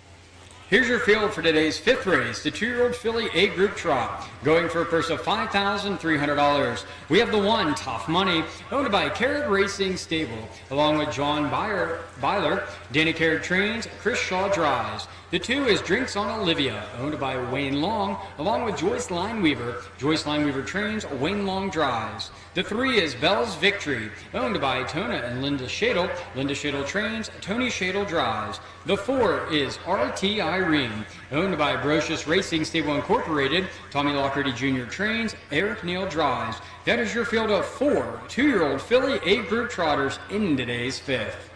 Here's your field for today's fifth race, the 2-year-old filly A Group Trot, going for a purse of $5,300. We have the 1, Tough Money, owned by Carrot Racing Stable, along with John Byler, Danny Carrot Trains, Chris Shaw Drives. The 2 is Drinks on Olivia, owned by Wayne Long, along with Joyce Lineweaver. Joyce Lineweaver Trains, Wayne Long Drives. The 3 is Bell's Victory, owned by Tona and Linda Shadle. Linda Shadle Trains, Tony Shadle Drives. The 4 is RT Irene, owned by Brocious Racing Stable Incorporated. Tommy Lockerty Jr. Trains, Eric Neal Drives. That is your field of 4 2-year-old filly A Group Trotters in today's fifth.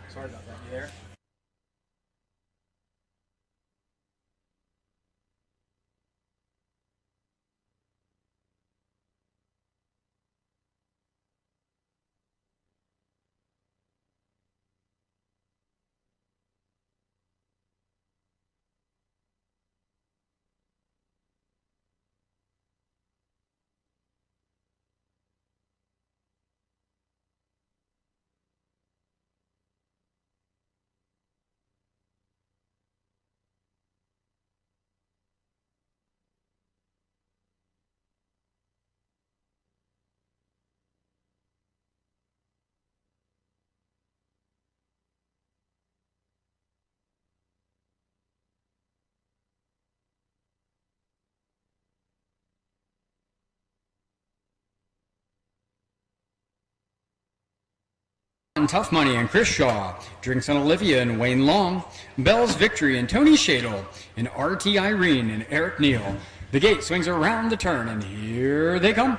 Sorry about that, you there? Tough Money and Chris Shaw, Drinks on Olivia and Wayne Long, Bell's Victory and Tony Shadle, and RT Irene and Eric Neal. The gate swings around the turn, and here they come.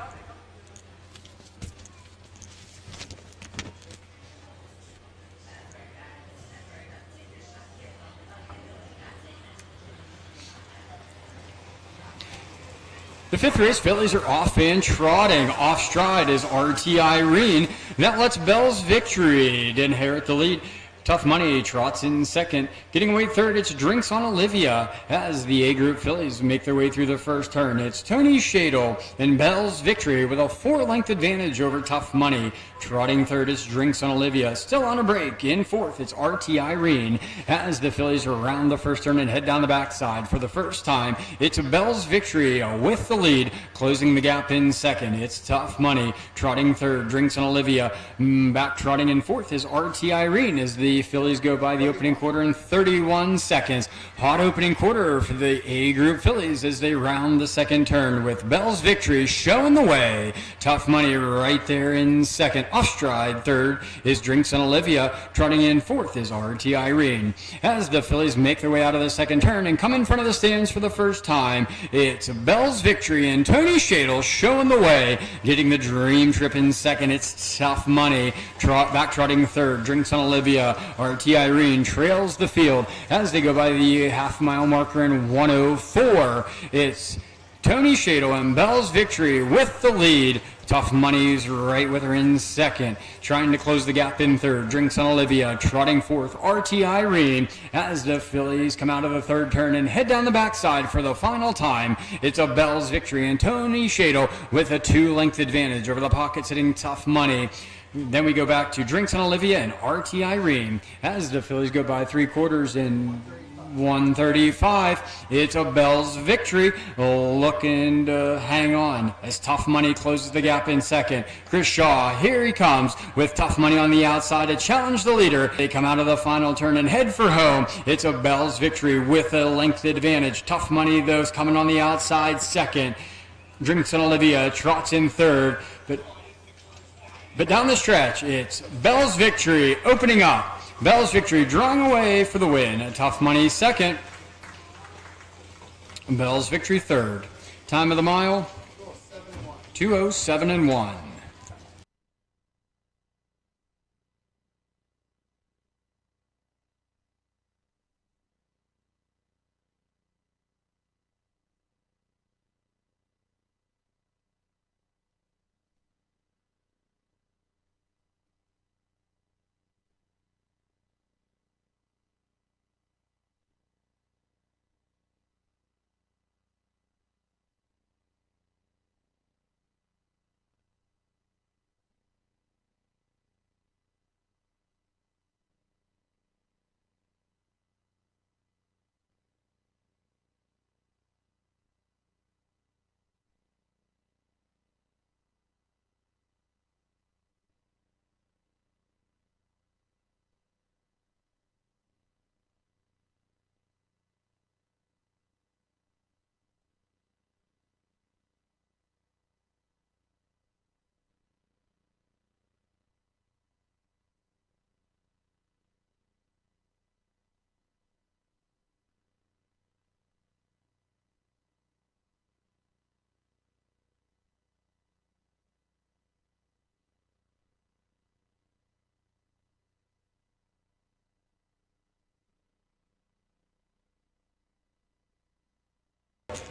The fifth race, fillies are off and trotting. Off stride is RT Irene. That lets Bell's Victory inherit the lead. Tough Money trots in second. Getting away third, it's Drinks on Olivia as the A Group fillies make their way through the first turn. It's Tony Shadle and Bell's Victory with a 4-length advantage over Tough Money. Trotting third is Drinks on Olivia. Still on a break. In fourth, it's RT Irene as the fillies round the first turn and head down the backside. For the first time, it's Bell's Victory with the lead. Closing the gap in second, it's Tough Money. Trotting third, Drinks on Olivia. Back trotting in fourth is RT Irene as the fillies go by the opening quarter in 31 seconds. Hot opening quarter for the A Group fillies as they round the second turn with Bell's Victory showing the way. Tough Money right there in second. Off stride third is Drinks on Olivia. Trotting in fourth is RT Irene. As the fillies make their way out of the second turn and come in front of the stands for the first time, it's Bell's Victory and Tony Shadle showing the way. Getting the dream trip in second, it's Tough Money. Back trotting third, Drinks on Olivia. RT Irene trails the field as they go by the half-mile marker in 1:04. It's Tony Shadle and Bell's Victory with the lead. Tough Money's right with her in second. Trying to close the gap in third, Drinks on Olivia. Trotting fourth, RT Irene as the fillies come out of the third turn and head down the backside for the final time. It's a Bell's Victory and Tony Shadle with a 2-length advantage over the pocket-sitting Tough Money. Then we go back to Drinks on Olivia and RT Irene as the fillies go by 3/4 in 1:35. It's a Bell's Victory looking to hang on as Tough Money closes the gap in second. Chris Shaw, here he comes with Tough Money on the outside to challenge the leader. They come out of the final turn and head for home. It's a Bell's Victory with a length advantage. Tough Money, those coming on the outside second. Drinks on Olivia trots in third, but down the stretch, it's Bell's Victory opening up. Bell's Victory drawing away for the win. Tough Money second. Bell's Victory third. Time of the mile, 2:07:1.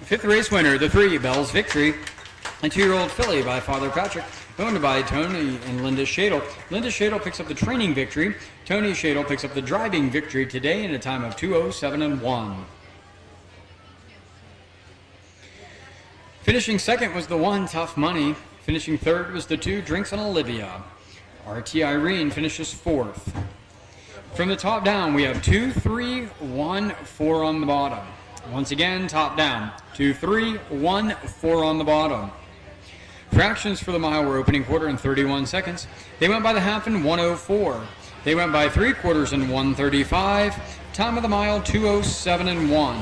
Fifth race winner, the 3, Bell's Victory, a 2-year-old filly by Father Patrick, owned by Tony and Linda Shadle. Linda Shadle picks up the training victory. Tony Shadle picks up the driving victory today in a time of 2:07:1. Finishing second was the 1, Tough Money. Finishing third was the 2, Drinks on Olivia. RT Irene finishes fourth. From the top down, we have 2, 3, 1, 4 on the bottom. Once again, top down, 2, 3, 1, 4 on the bottom. Fractions for the mile were opening quarter in 31 seconds. They went by the half in 1:04. They went by 3/4 in 1:35. Time of the mile, 2:07:1.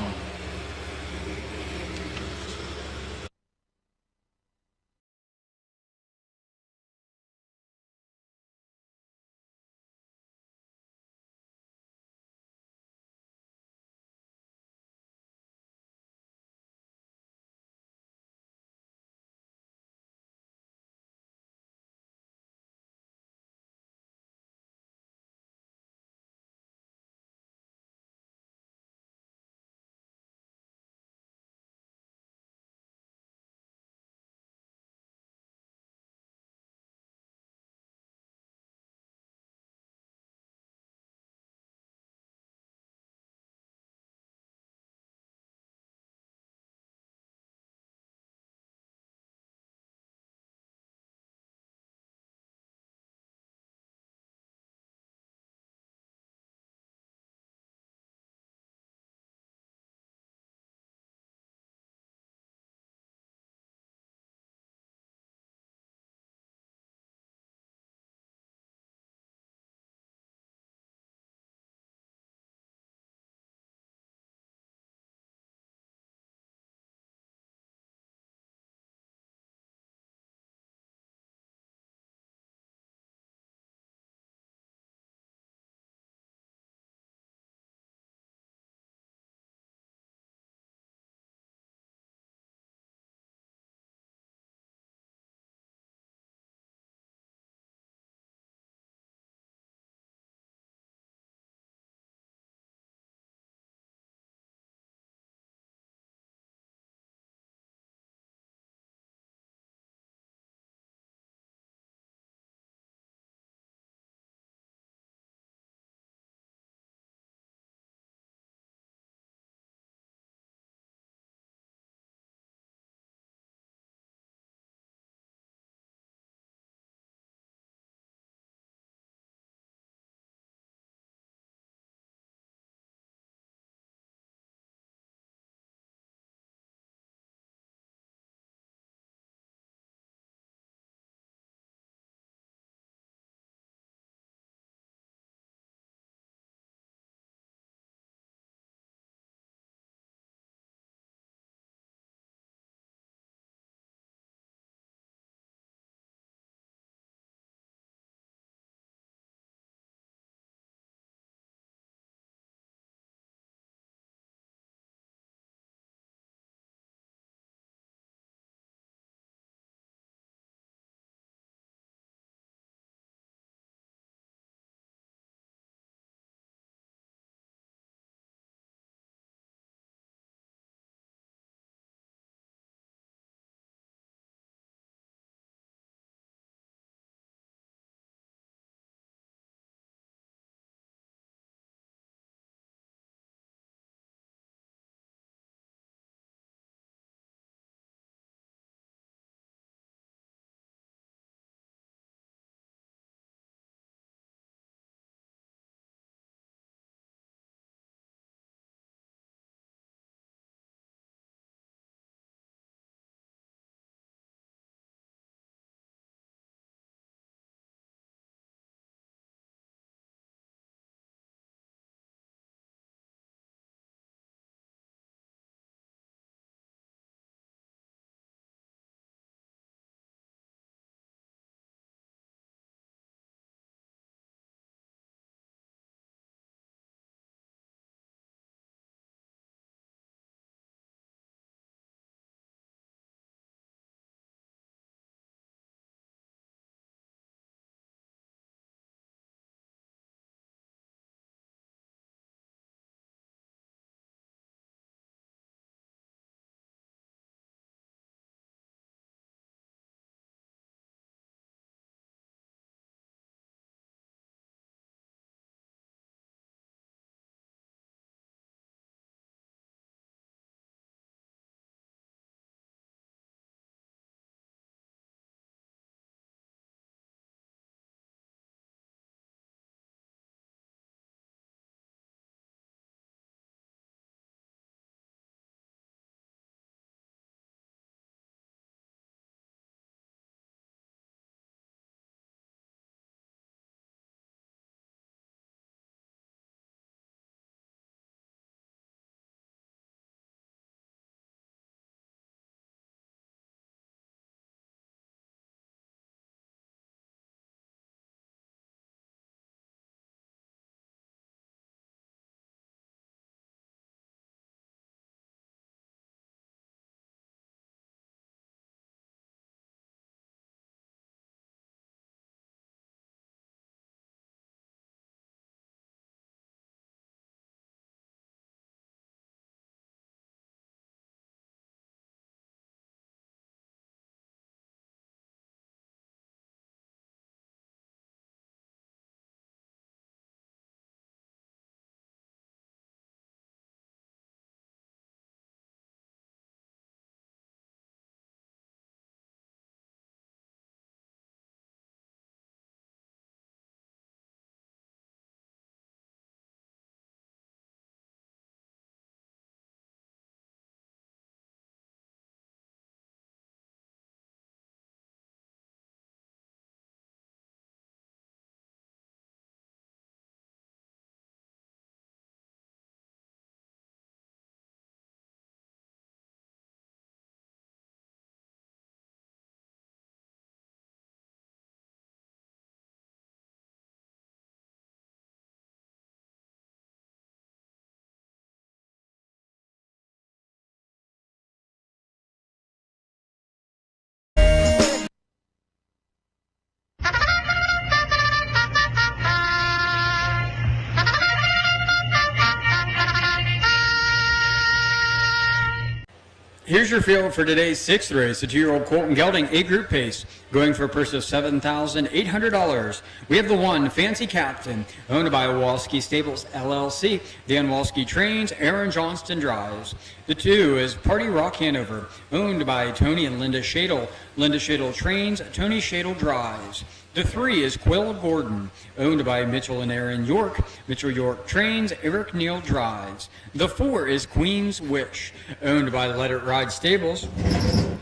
Here's your field for today's sixth race. The 2-year-old Colton Gelding A Group Pace, going for a purse of $7,800. We have the 1, Fancy Captain, owned by Walski Stables LLC. Dan Walski trains, Aaron Johnston drives. The 2 is Party Rock Hanover, owned by Tony and Linda Shadle. Linda Shadle trains, Tony Shadle drives. The 3 is Quill Gordon, owned by Mitchell and Aaron York. Mitchell York trains, Eric Neal drives. The 4 is Queen's Wish, owned by Let It Ride Stables,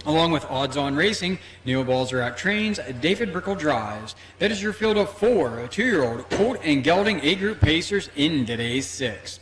along with Odds On Racing. Neil Balzerac trains, David Brickle drives. That is your field of 4, a 2-year-old Colt and Gelding A Group Pacers in today's 6th.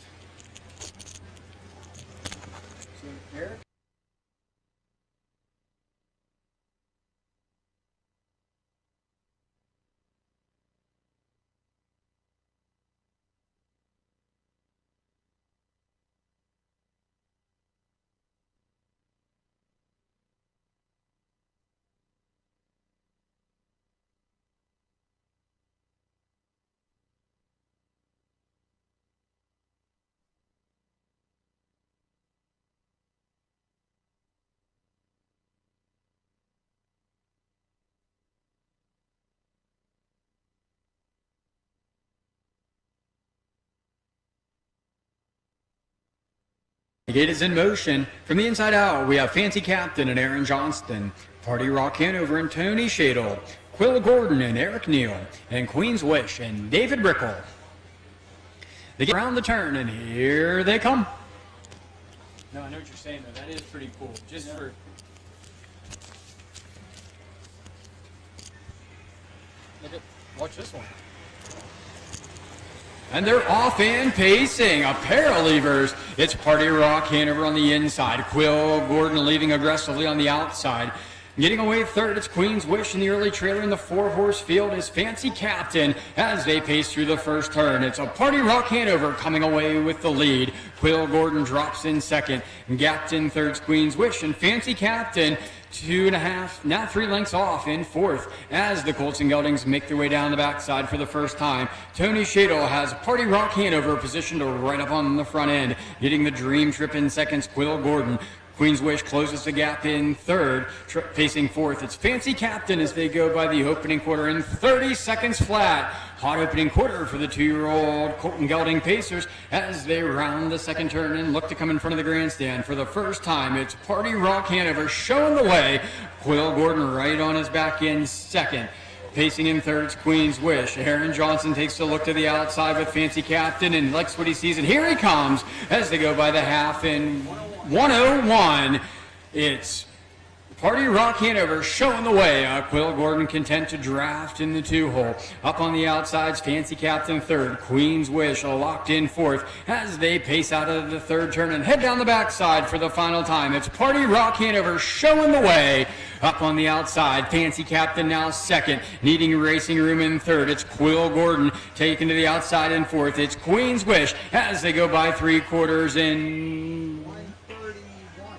The gate is in motion. From the inside out, we have Fancy Captain and Aaron Johnston, Party Rock Hanover and Tony Shadle, Quill Gordon and Eric Neal, and Queen's Wish and David Brickle. They get around the turn, and here they come. No, I know what you're saying, though. That is pretty cool. Just for... Watch this one. And they're off and pacing. A pair of levers. It's Party Rock Hanover on the inside. Quill Gordon leading aggressively on the outside. Getting away third, it's Queen's Wish in the early trailer. In the 4-horse field is Fancy Captain as they pace through the first turn. It's a Party Rock Hanover coming away with the lead. Quill Gordon drops in second. Gapped in third's Queen's Wish, and Fancy Captain 2.5, now 3 lengths off in fourth as the Colts and Geldings make their way down the backside for the first time. Tony Shadle has Party Rock Hanover positioned right up on the front end, getting the Dream Trip in seconds. Quill Gordon. Queen's Wish closes the gap in third, facing fourth. It's Fancy Captain as they go by the opening quarter in 30 seconds flat. Hot opening quarter for the 2-year-old Colton Gelding Pacers as they round the second turn and look to come in front of the grandstand for the first time. It's Party Rock Hanover showing the way. Quill Gordon right on his back in second. Pacing in third's Queen's Wish. Aaron Johnson takes a look to the outside with Fancy Captain and likes what he sees, and here he comes as they go by the half in 101. It's Party Rock Hanover showing the way. Quill Gordon content to draft in the 2-hole. Up on the outsides, Fancy Captain third. Queen's Wish locked in fourth as they pace out of the third turn and head down the backside for the final time. It's Party Rock Hanover showing the way. Up on the outside, Fancy Captain now second, needing racing room in third. It's Quill Gordon taken to the outside in fourth. It's Queen's Wish as they go by 3/4 in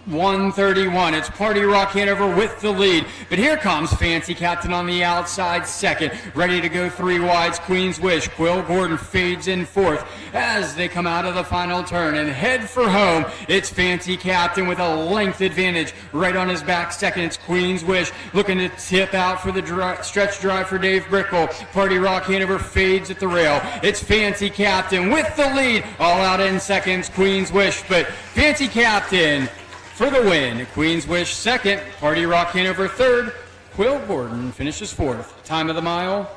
131. It's Party Rock Hanover with the lead. But here comes Fancy Captain on the outside second. Ready to go 3 wides. Queen's Wish. Quill Gordon fades in fourth as they come out of the final turn and head for home. It's Fancy Captain with a length advantage right on his back second. It's Queen's Wish looking to tip out for the stretch drive for Dave Brickle. Party Rock Hanover fades at the rail. It's Fancy Captain with the lead. All out in seconds. Queen's Wish. But Fancy Captain for the win. Queen's Wish second, Party Rock Hanover third, Quill Gordon finishes fourth. Time of the mile,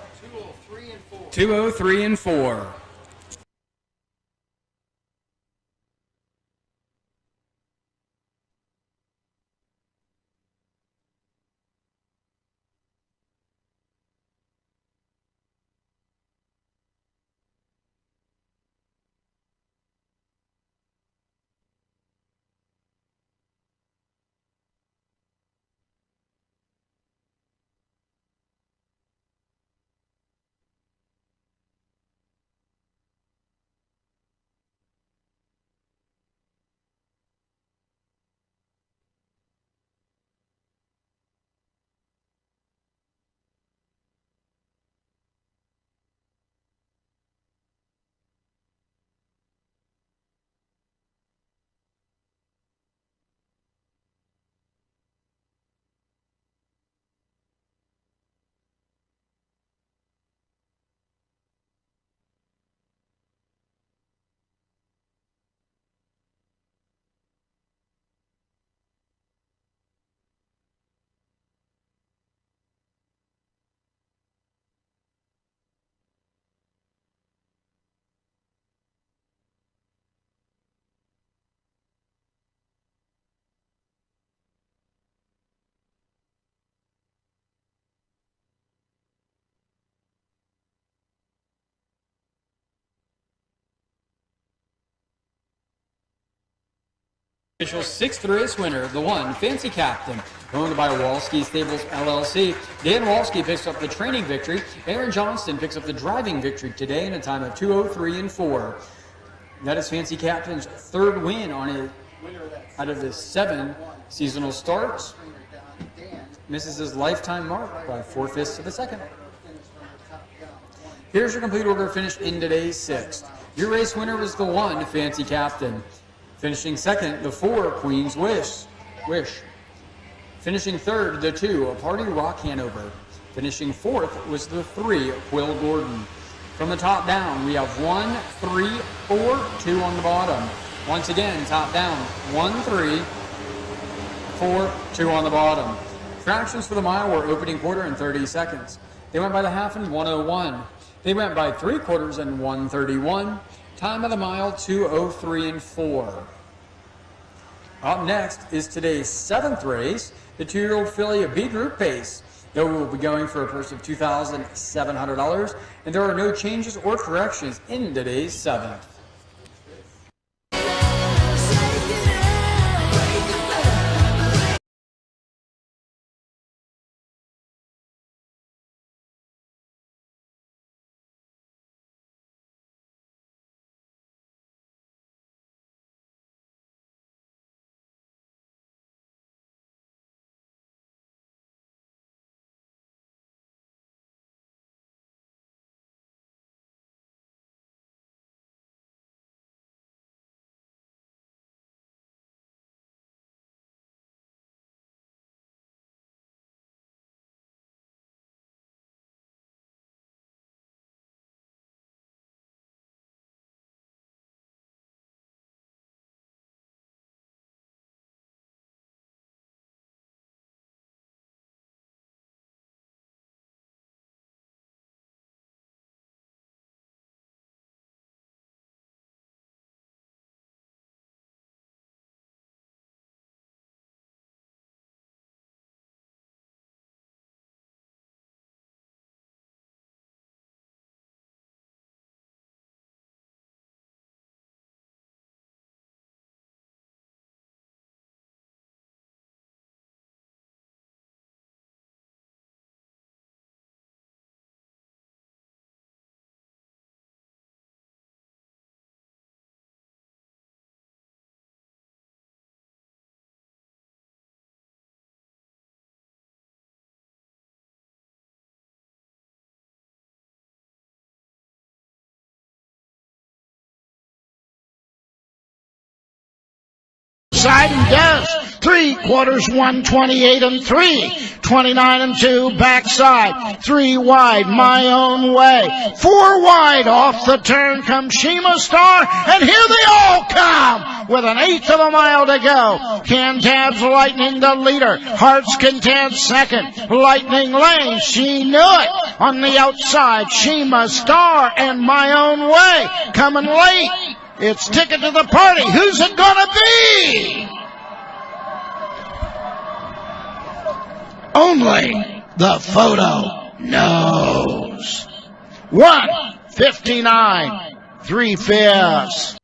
2:03 and 4. Official sixth race winner, the one, Fancy Captain, owned by Walski Stables LLC. Dan Walski picks up the training victory. Aaron Johnston picks up the driving victory today in a time of 2:03.4. That is Fancy Captain's third win on it out of the 7 seasonal starts. Misses his lifetime mark by 4/5 of a second. Here's your complete order finish in today's 6th. Your race winner was the 1, Fancy Captain. Finishing second, the 4, Queen's Wish. Finishing third, the 2, A Party Rock Hanover. Finishing fourth was the 3, Quill Gordon. From the top down, we have 1, 3, 4, 2 on the bottom. Once again, top down, 1, 3, 4, 2 on the bottom. Fractions for the mile were opening quarter in 30 seconds. They went by the half in 1:01. They went by 3/4 in 1:31. Time of the mile, 2:03.4. Up next is today's 7th race, the 2-year-old filly of B Group Pace. They will be going for a purse of $2,700, and there are no changes or corrections in today's 7th. Side and does 3/4 128 and 3, 29 and 2 backside, 3 wide my own way, 4 wide off the turn comes Shima Star, and here they all come with an 1/8 of a mile to go. Cantab's Lightning the leader, Heart's Content second, Lightning Lane, she knew it on the outside, Shima Star and my own way coming late. It's Ticket to the Party. Who's it gonna be? Only the photo knows. 1:59 3/5.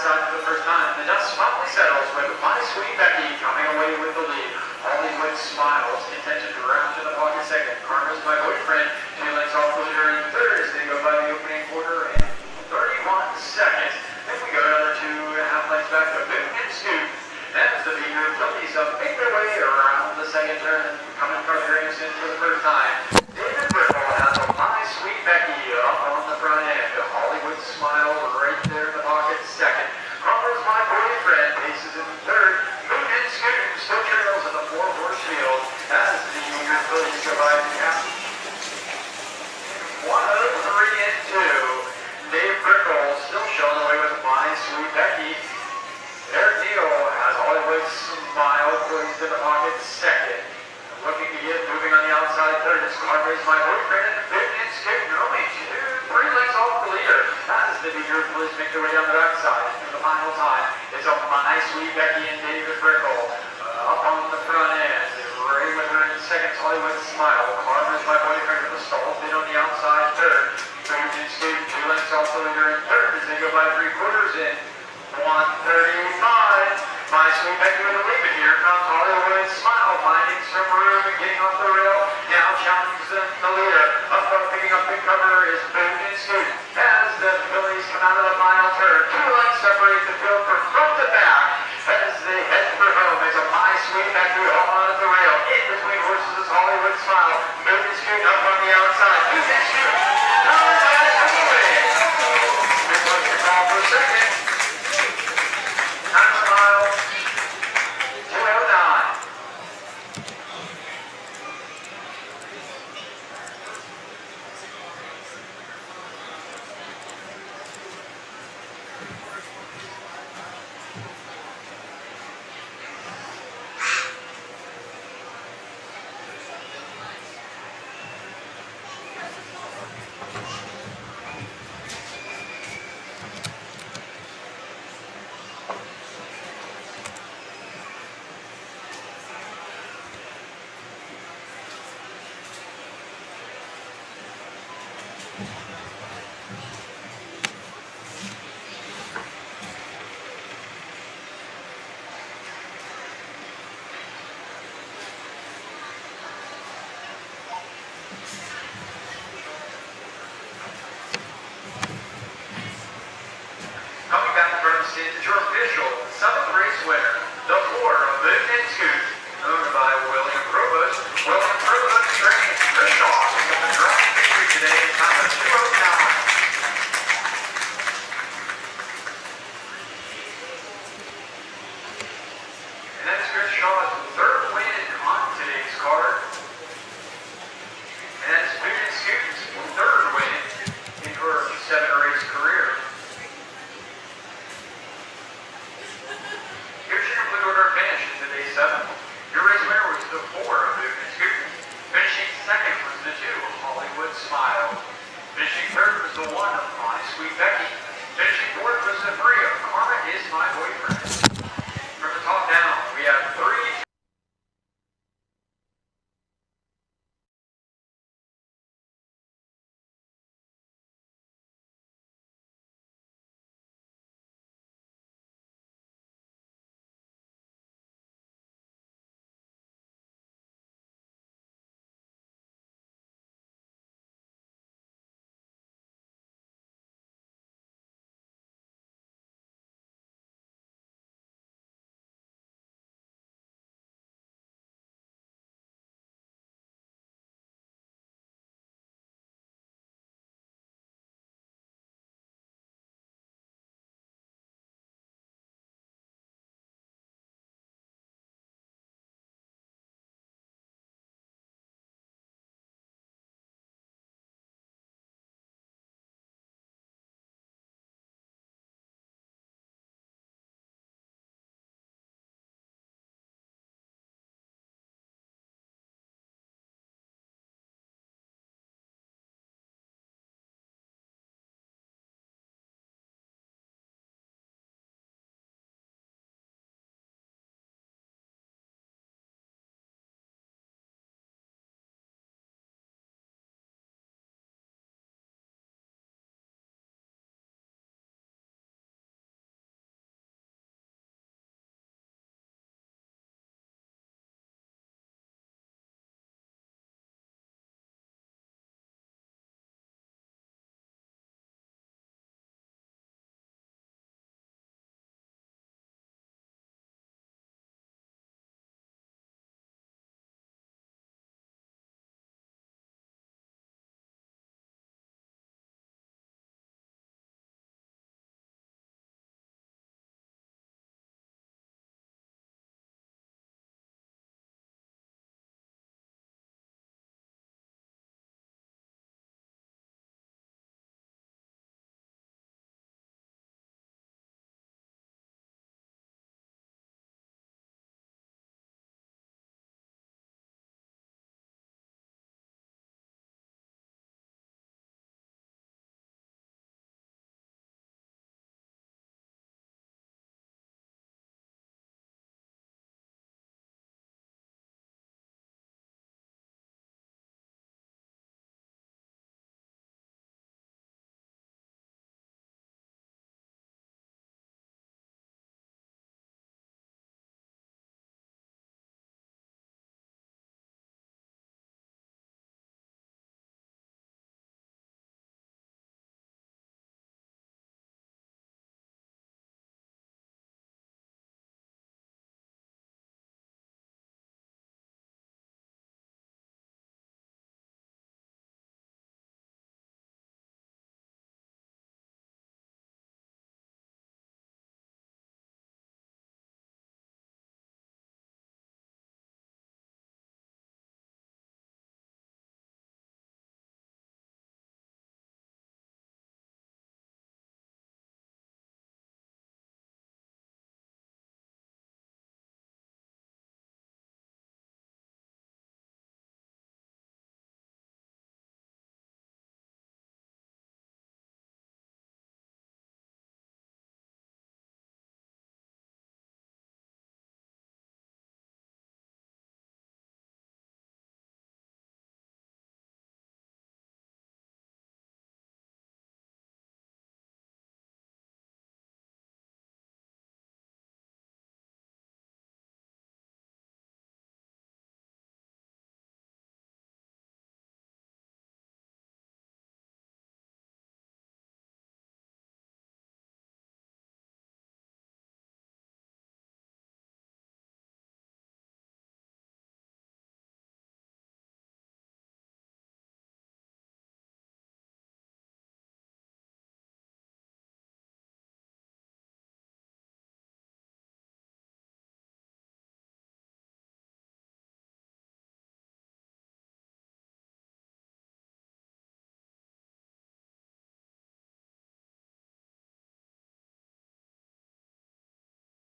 outside for the first time. The dust finally settles with My Sweet Becky coming away with the lead. Hollywood Smiles contention to round to the pocket second. Karma's My Boyfriend, 2 lengths off the leader in third as they go by the opening quarter in 31 seconds. Then we go another 2.5 lengths back to Boot and Scoot. As the leader Phillies make their way around the second turn and coming from the grandstand for the first time. David Brickle has a My Sweet Becky up on the front end. Hollywood Smile right there in the pocket second. Karma's My Boyfriend paces in third. Boot and Scoot still trails in the 4-horse field as the eager Phillies go by the gap. 1 of 3 and 2. Dave Brickle still showing away with My Sweet Becky. Eric Neal has Hollywood Smile poised in the pocket second. Looking to get moving on the outside third is Karma's My Boyfriend and Boot and Scoot only 2-3 lengths off the leader as the eager Phillies make their way down the backside in the final time. It's a My Sweet Becky and David Brickle up on the front end. Ray with her in seconds, Hollywood Smile. Karma's My Boyfriend with a stall bid on the outside third. Boot and Scoot 2 lengths off the leader in third as they go by 3/4 in 1:35. My Sweet Becky with a lead, but here comes Hollywood Smile finding some room and getting off the rail. Now challenges the leader. Up picking up the cover is Boot and Scoot as the Phillies come out of the final turn. 2 lengths separate the field from front to back as they head for home. It's a My Sweet Becky all on the rail. In between horses is Hollywood Smile. Boot and Scoot up on the outside. Boot and Scoot. This one's the call for second. Time Smile. 2:09. Coming back in front of the stage is your official 7th race winner, the 4 of Boot and Scoot, owned by William Provost. William Provost trains Kershaw with the drawing victory today in time of 2:09. And that's Kershaw's 3rd win on today's card. And that's Boot and Scoot's 3rd win in her 7-race career. Here's your complete order of finish in today's 7th. Your race winner was the 4